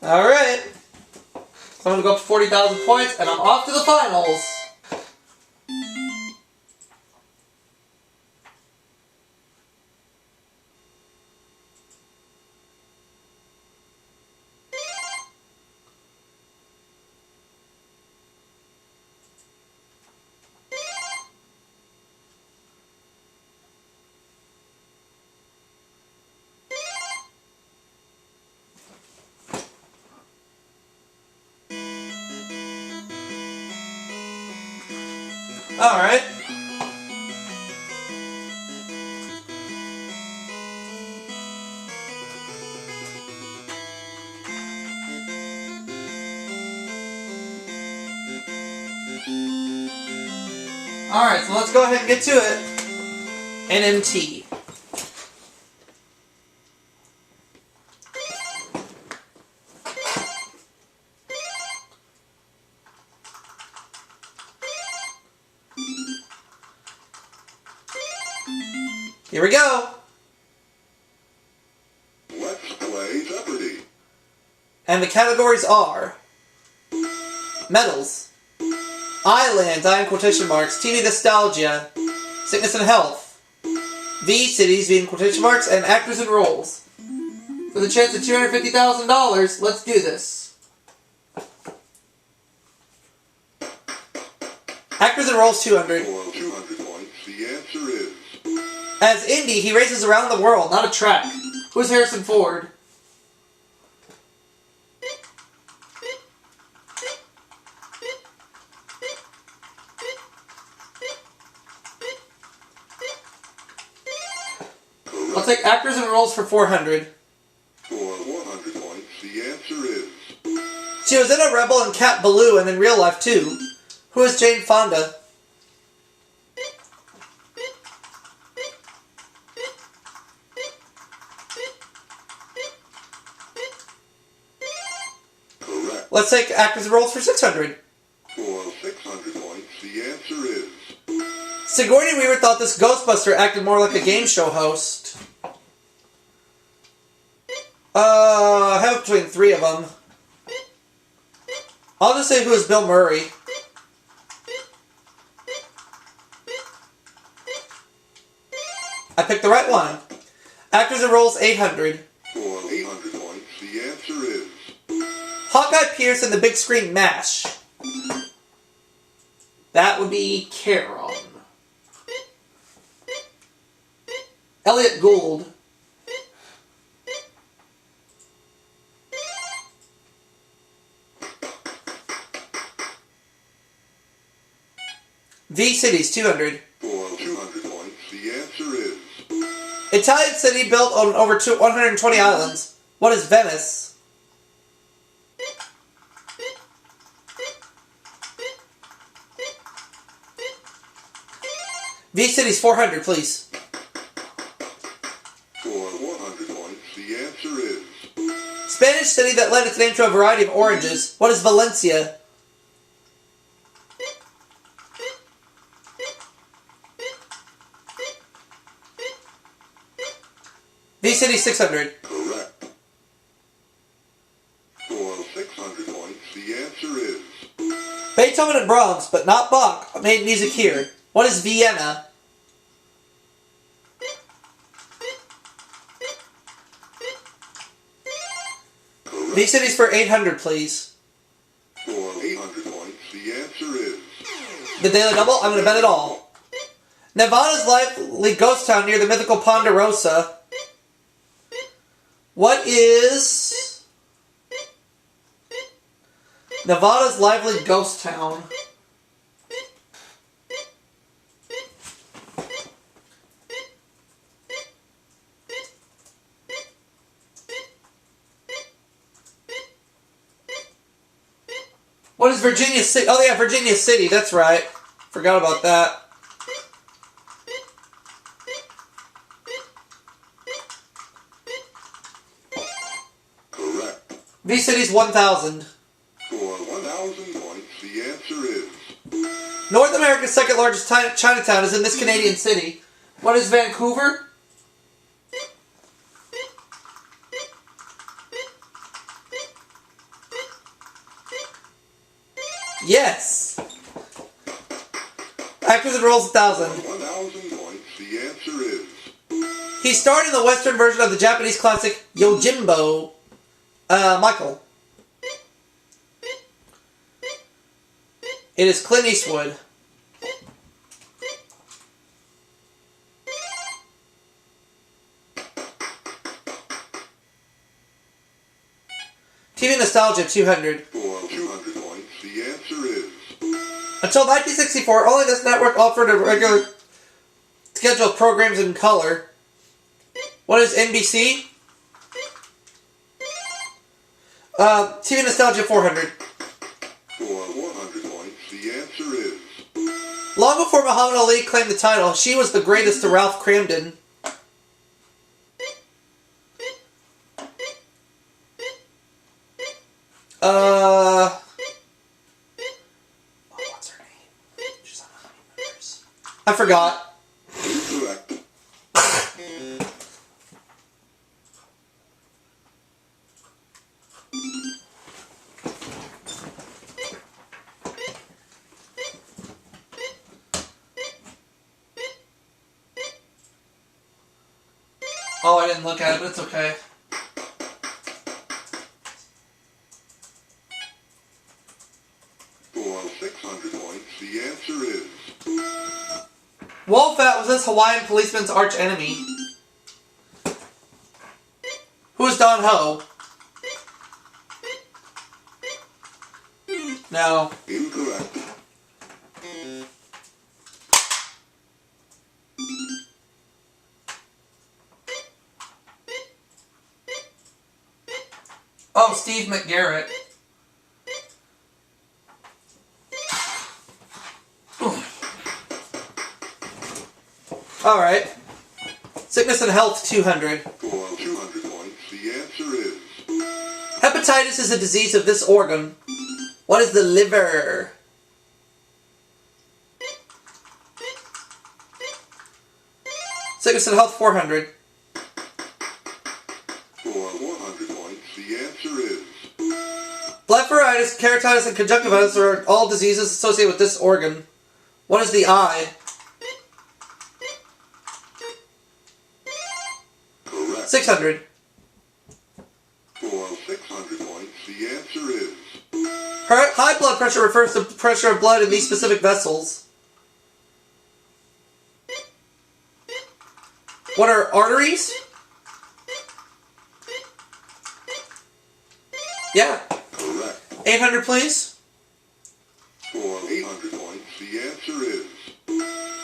All right. So I'm going to go up to 40,000 points, and I'm off to the finals. All right. All right, so let's go ahead and get to it. NMT. Here we go. Let's play Jeopardy. And the categories are medals, islands, I in quotation marks, TV nostalgia, sickness and health, V cities, V in quotation marks, and actors and roles. For the chance of $250,000, let's do this. Actors and roles 200. For 200 points, the answer is... As Indy, he races around the world, not a track. Who's Harrison Ford? Correct. I'll take actors and roles for 400. For 100 points, the answer is... She was in a Rebel and Cat Ballou and in real life too. Who is Jane Fonda? Correct. Let's take actors and roles for 600. For 600 points, the answer is... Sigourney Weaver thought this Ghostbuster acted more like a game show host. I have it between three of them. I'll just say who is Bill Murray. I picked the right one. Actors and roles 800. For 800 points, the answer is... Hawkeye Pierce in the big screen MASH. That would be Caron. Elliot Gould. V Cities 200. For 200 points, the answer is... Italian city built on over 120 islands. What is Venice? V Cities 400, please. For 100 points, the answer is... Spanish city that lent its name to a variety of oranges. What is Valencia? V City 600. Correct. For 600 points, the answer is... Beethoven and Brahms, but not Bach, made music here. What is Vienna? Correct. V Cities for 800, please. For 800 points, the answer is... The Daily Double? I'm going to bet it all. Nevada's lively ghost town near the mythical Ponderosa. What is Nevada's lively ghost town? What is Virginia City? Oh yeah, Virginia City, that's right. Forgot about that. Correct. V Cities 1000. For 1,000 points, the answer is... North America's second largest Chinatown is in this Canadian city. What is Vancouver? Yes! Actors and roles 1,000. 1,000 points, the answer is... He starred in the Western version of the Japanese classic Yojimbo. Michael. It is Clint Eastwood. TV Nostalgia 200. For 200 points, the answer is... Until 1964, only this network offered a regular schedule of programs in color. What is NBC? TV Nostalgia 400. For 100 points, the answer is... Long before Muhammad Ali claimed the title, she was the greatest to Ralph Cramden. What's her name? She's on Honey Members. I forgot. Incorrect. Oh, I didn't look at it, but it's okay. For 600 points, the answer is... Wolfat was this Hawaiian policeman's arch enemy. Who is Don Ho? No. Incorrect. Oh, Steve McGarrett. Alright. Sickness and health, 200. For 200 points, the answer is... Hepatitis is a disease of this organ. What is the liver? Sickness and health, 400. For 100 points, the answer is... Blepharitis, keratitis, and conjunctivitis are all diseases associated with this organ. What is the eye? Correct. 600. For 600 points, the answer is... High blood pressure refers to the pressure of blood in these specific vessels. What are arteries? Yeah. Correct. 800, please. For 800 points, the answer is...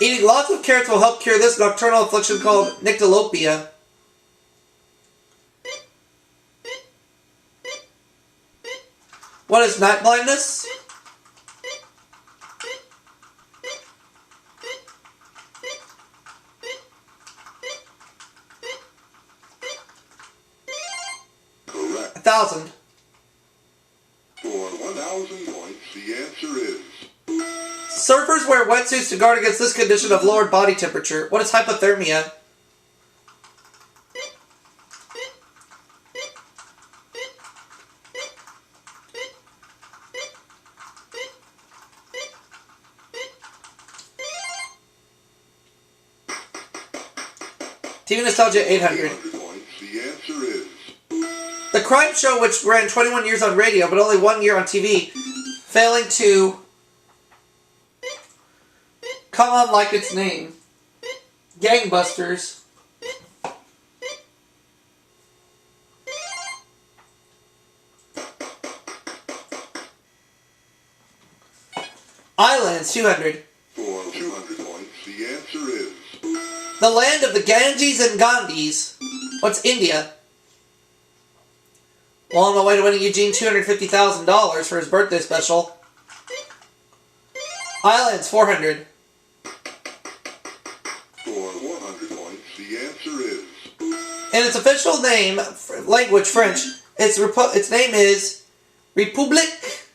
Eating lots of carrots will help cure this nocturnal affliction called nyctalopia. What is night blindness? Correct. 1,000. For 1,000 points, the answer is... Surfers wear wetsuits to guard against this condition of lowered body temperature. What is hypothermia? TV Nostalgia, 800. 800 points, the answer is... The crime show, which ran 21 years on radio but only 1 year on TV, failing to come on like its name. Gangbusters. Islands, 200. For 200 points, the answer is... The land of the Ganges and Gandhis. What's India? Well, on my way to winning Eugene $250,000 for his birthday special. Islands, 400. For 100 points, the answer is... In its official name, language French, its name is République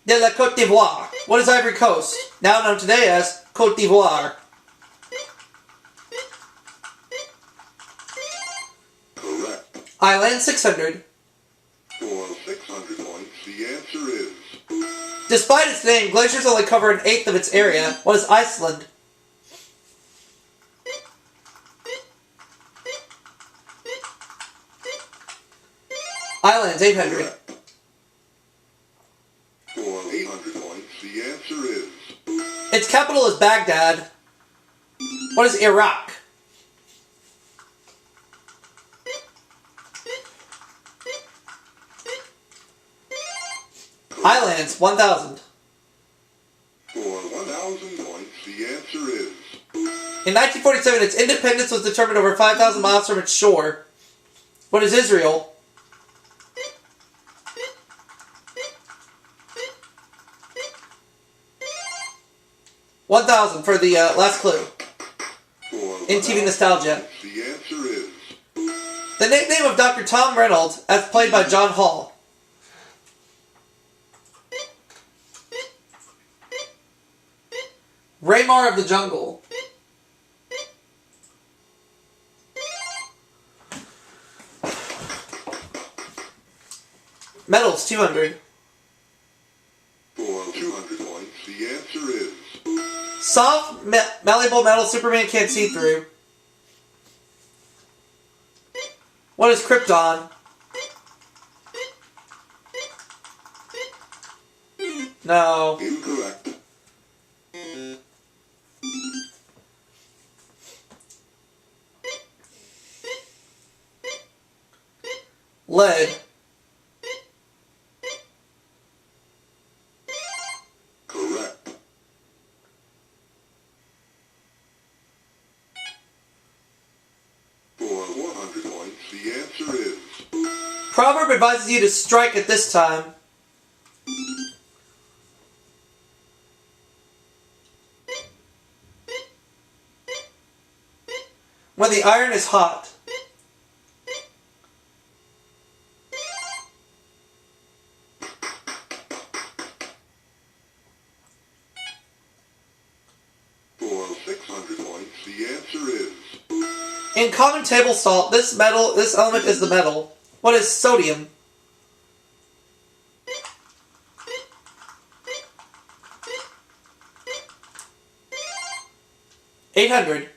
de la Côte d'Ivoire. What is Ivory Coast? Now known today as Côte d'Ivoire. Correct. Island, 600. For 600 points, the answer is... Despite its name, glaciers only cover an eighth of its area. What is Iceland? Islands, 800. Correct. For 800 points, the answer is... Its capital is Baghdad. What is Iraq? Islands, 1,000. For 1,000 points, the answer is... In 1947, its independence was determined over 5,000 miles from its shore. What is Israel? $1,000 for the last clue. In TV Nostalgia. The answer is... The nickname of Dr. Tom Reynolds, as played by John Hall. Raymar of the Jungle. Medals, 200. For 200 points, the answer is... Soft, malleable metal Superman can't see through. What is krypton? No. Incorrect. Lead. Correct. For 100 points, the answer is Proverb advises you to strike at this time. When the iron is hot. for 600 points, the answer is In common table salt, this element is the metal. What is sodium? $800.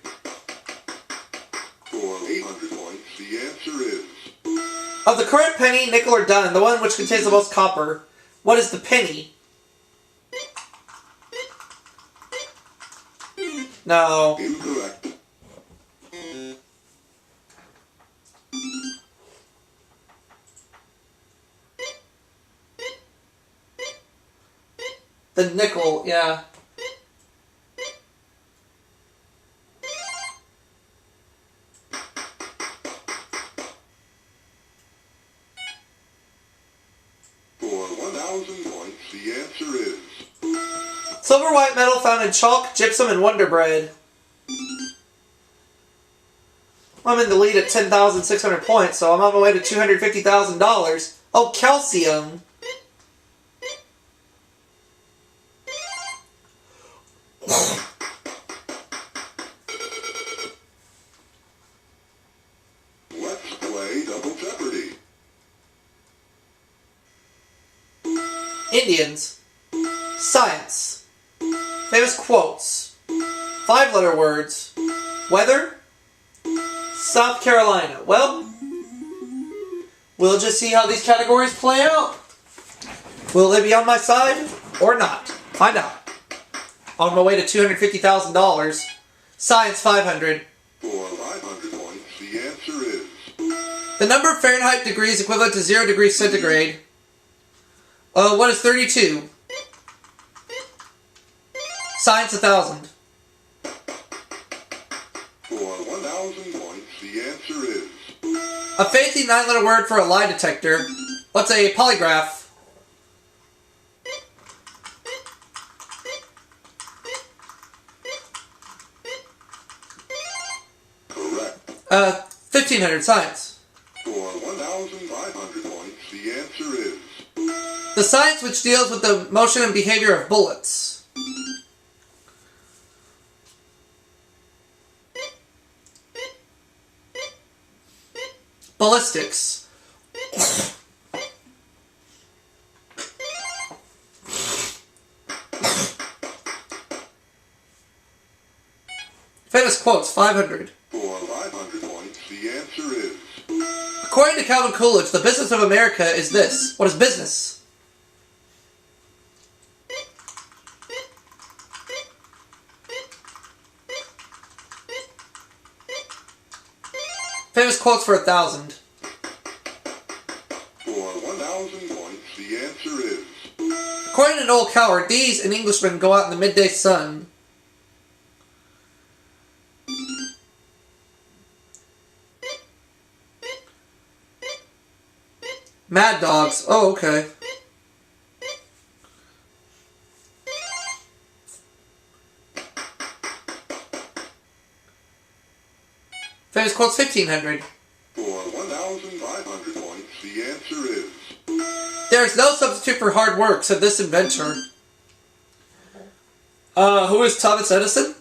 for 800 points, the answer is Of the current penny, nickel, or dime, the one which contains the most copper, what is the penny? No. incorrect. The nickel, yeah. For 1,000 points, the answer is Silver white metal found in chalk, gypsum, and Wonder Bread. I'm in the lead at 10,600 points, so I'm on my way to $250,000. Oh, calcium. Let's play Double Jeopardy. Indians. Science. Famous quotes. 5-letter words. Weather. South Carolina. Well, we'll just see how these categories play out. Will they be on my side or not? Find out. On my way to $250,000. Science 500. For 500 points, the answer is The number of Fahrenheit degrees equivalent to 0 degrees centigrade. What is 32? Science 1,000. for 1,000 points, the answer is A fancy 9-letter word for a lie detector. What's a polygraph? correct. 1,500. Science. For 1,500 points, the answer is The science which deals with the motion and behavior of bullets. Ballistics. Famous quotes, 500. for 500 points, the answer is According to Calvin Coolidge, the business of America is this. What is business? Famous quotes for 1,000. for 1,000 points, the answer is According to Noel Coward, these and Englishmen go out in the midday sun. Mad Dogs. Oh, okay. Famous quotes 1,500. for 1,500 points, the answer is There is no substitute for hard work, said this inventor. Who is Thomas Edison?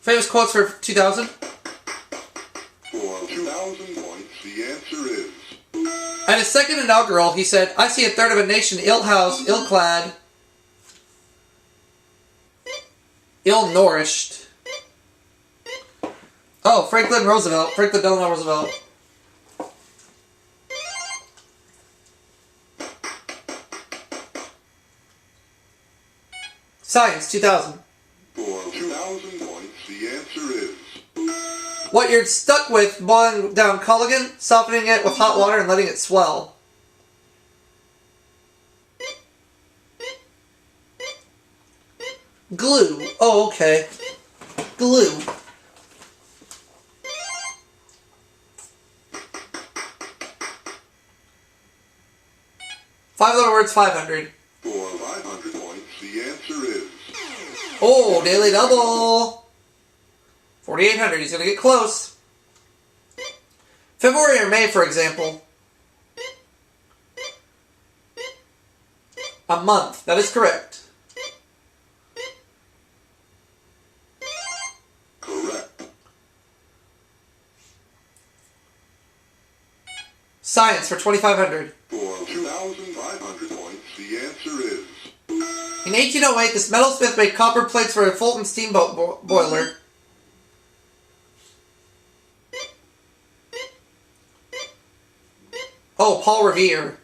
Famous quotes for 2,000. for 2,000 points, the answer is At his second inaugural, he said, "I see a third of a nation ill-housed, ill-clad, ill-nourished." Oh, Franklin Delano Roosevelt. Science, 2000. For 2,000 points, the answer is... What you're stuck with, boiling down collagen, softening it with hot water, and letting it swell. Glue. Oh, okay. Glue. Five-letter words, 500. For 500 points, the answer is... Oh, daily double. 4,800. He's going to get close. February or May, for example. A month. That is correct. Correct. Science for 2,500. For 2,500 points, the answer is... In 1808, this metalsmith made copper plates for a Fulton steamboat boiler. Oh, Paul Revere.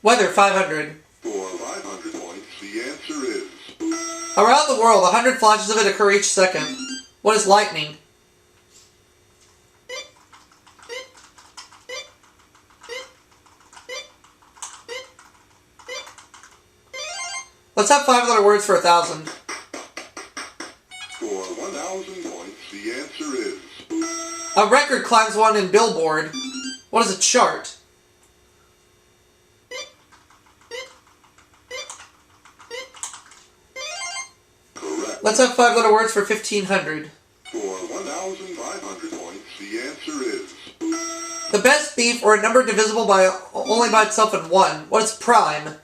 Weather, 500. For 500 points, the answer is... Around the world, 100 flashes of it occur each second. What is lightning? Let's have 5-letter words for 1,000. For 1,000 points, the answer is... A record climbs one in Billboard. What is a chart? Correct. Let's have 5-letter words for 1,500. For 1,500 points, the answer is... The best beef, or a number divisible by only by itself in 1. What is prime?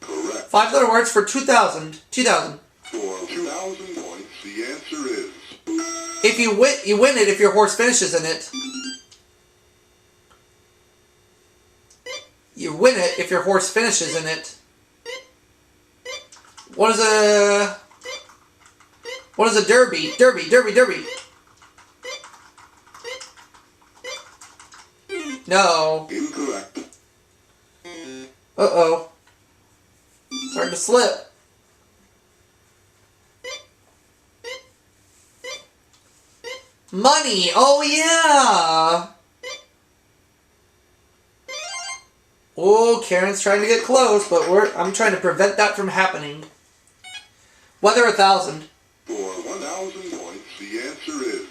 Correct. 5-letter words for 2,000. 2,000. For 2,000 points, the answer is... If you win it if your horse finishes in it. You win it if your horse finishes in it. What is a derby? Derby. No. Incorrect. Uh-oh. Starting to slip. Money! Oh, yeah! Oh, Karen's trying to get close, but I'm trying to prevent that from happening. Weather, 1,000. For 1,000 points, the answer is...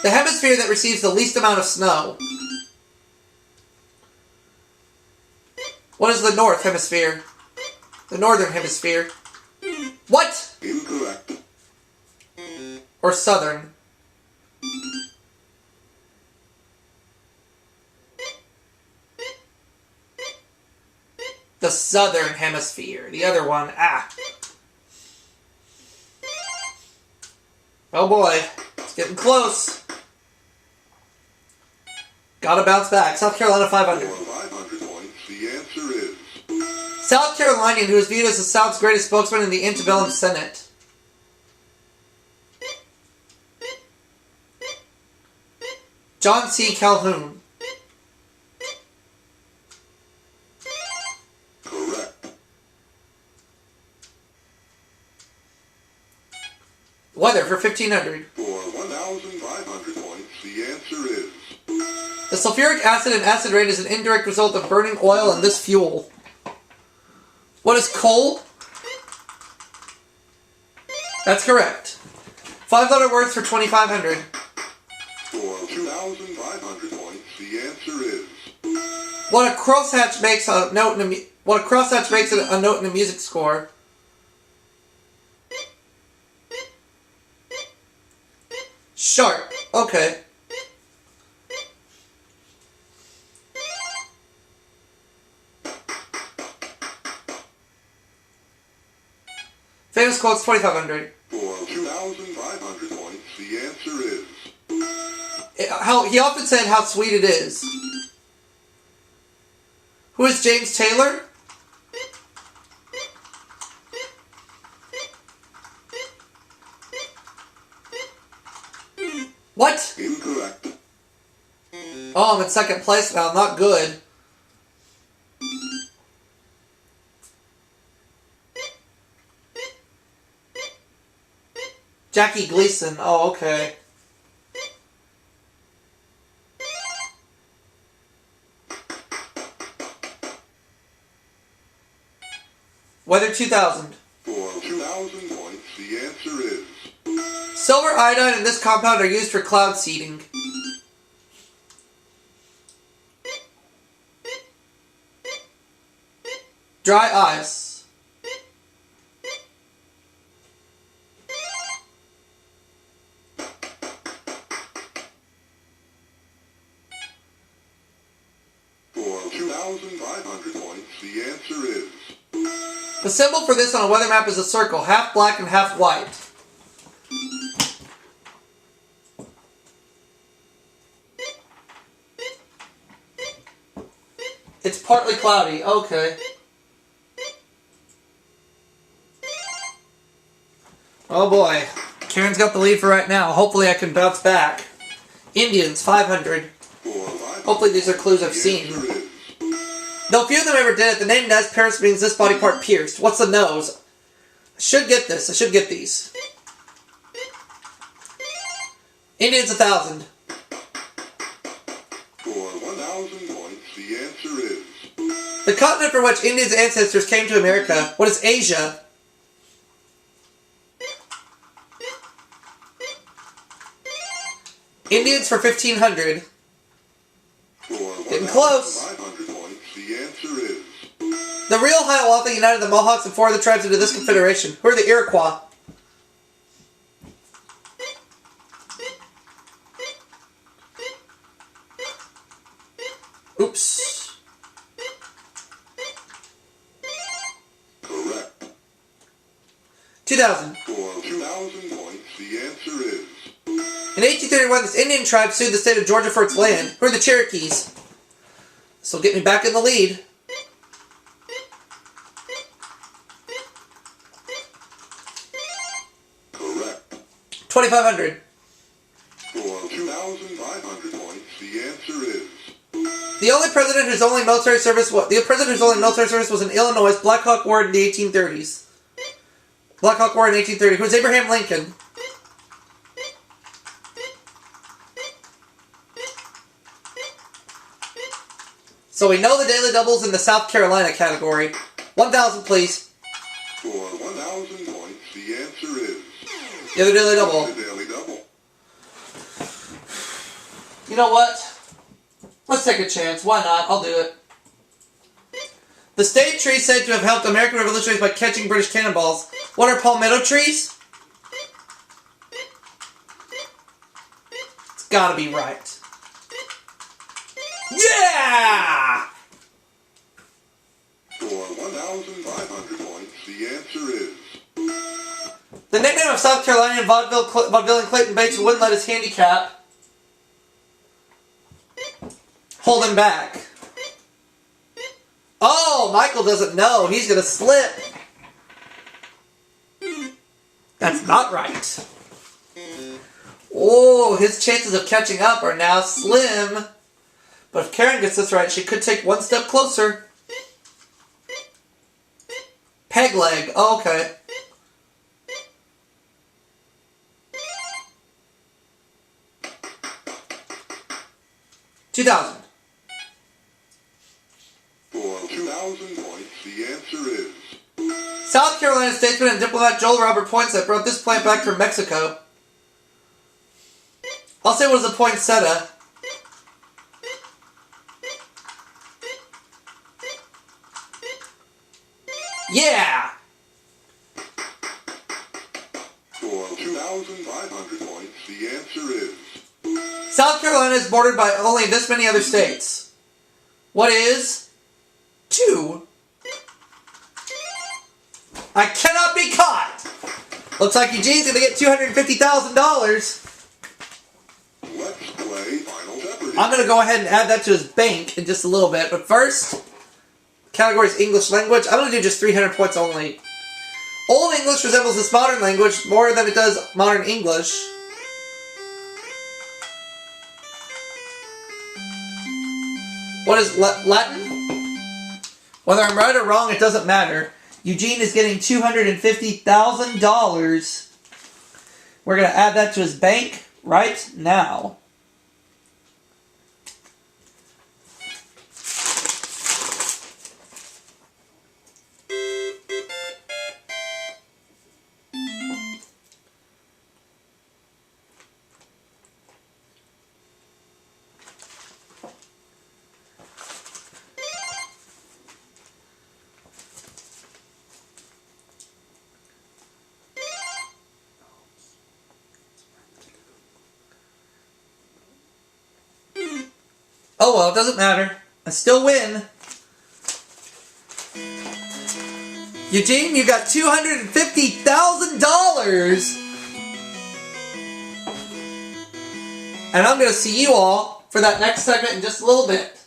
The hemisphere that receives the least amount of snow. What is the North Hemisphere? The Northern Hemisphere. What? Incorrect. Or Southern? The Southern Hemisphere. The other one. Oh boy. It's getting close. Gotta bounce back. South Carolina, 500. For 500 points, the answer is... South Carolinian who is viewed as the South's greatest spokesman in the antebellum Senate. John C. Calhoun. Correct. Weather for 1,500. For 1,500 points, the answer is... The sulfuric acid and acid rain is an indirect result of burning oil in this fuel. What is coal? That's correct. 5-letter words for 2,500. For 2,500 points, the answer is... What a crosshatch makes a note in a note in a music score. Sharp. Okay. bonus quote's 2,500. For 2,500 points, the answer is... He often said how sweet it is. Who is James Taylor? What? Incorrect. Oh, I'm in second place now. Not good. Jackie Gleason. Oh, okay. Weather 2000. For 2,000 points, the answer is... Silver, iodine, and this compound are used for cloud seeding. Dry ice. For 2,500 points, the answer is... The symbol for this on a weather map is a circle, half black and half white. It's partly cloudy. Okay. Oh boy. Karen's got the lead for right now. Hopefully I can bounce back. Indians, 500. Hopefully these are clues I've seen. Though few of them ever did it, the name Nez Perce means this body part pierced. What's the nose? I should get this. I should get these. Indians, 1,000. For 1,000 points, the answer is... The continent from which Indians' ancestors came to America. What is Asia? Indians for 1,500. Getting close. 500 points, the answer is... The real Hiawatha united the Mohawks and four of the tribes into this confederation. Who are the Iroquois? Oops. Correct. 2,000. For 2,000 points, the answer is... In 1831, this Indian tribe sued the state of Georgia for its land. Who are the Cherokees? This will get me back in the lead. Correct. 2,500. For 2,500 points, the answer is... The president whose only military service was in Illinois' Black Hawk War in the 1830s. Black Hawk War in 1830. Who was Abraham Lincoln? So we know the daily doubles in the South Carolina category. 1,000, please. For 1,000 points, the answer is... The other daily double. The daily double. You know what? Let's take a chance. Why not? I'll do it. The state tree said to have helped American revolutionaries by catching British cannonballs. What are palmetto trees? It's gotta be right. Yeah! For 1,500 points, the answer is... The nickname of South Carolinian vaudevillian Clayton Bates who wouldn't let his handicap hold him back. Oh, Michael doesn't know. He's gonna slip. That's not right. Oh, his chances of catching up are now slim. But if Karen gets this right, she could take one step closer. Peg leg. Oh, okay. $2,000. For 2,000 points, the answer is... South Carolina statesman and diplomat Joel Robert Poinsett brought this plant back from Mexico. I'll say it was a poinsettia. Yeah! For 2,500 points, the answer is... South Carolina is bordered by only this many other states. What is 2? I cannot be caught! Looks like Eugene's gonna get $250,000. Let's play Final Jeopardy. I'm gonna go ahead and add that to his bank in just a little bit, but first, category is English language. I'm gonna do just 300 points only. Old English resembles this modern language more than it does modern English. What is Latin? Whether I'm right or wrong, it doesn't matter. Eugene is getting $250,000. We're going to add that to his bank right now. Oh well, it doesn't matter. I still win. Eugene, you got $250,000. And I'm going to see you all for that next segment in just a little bit.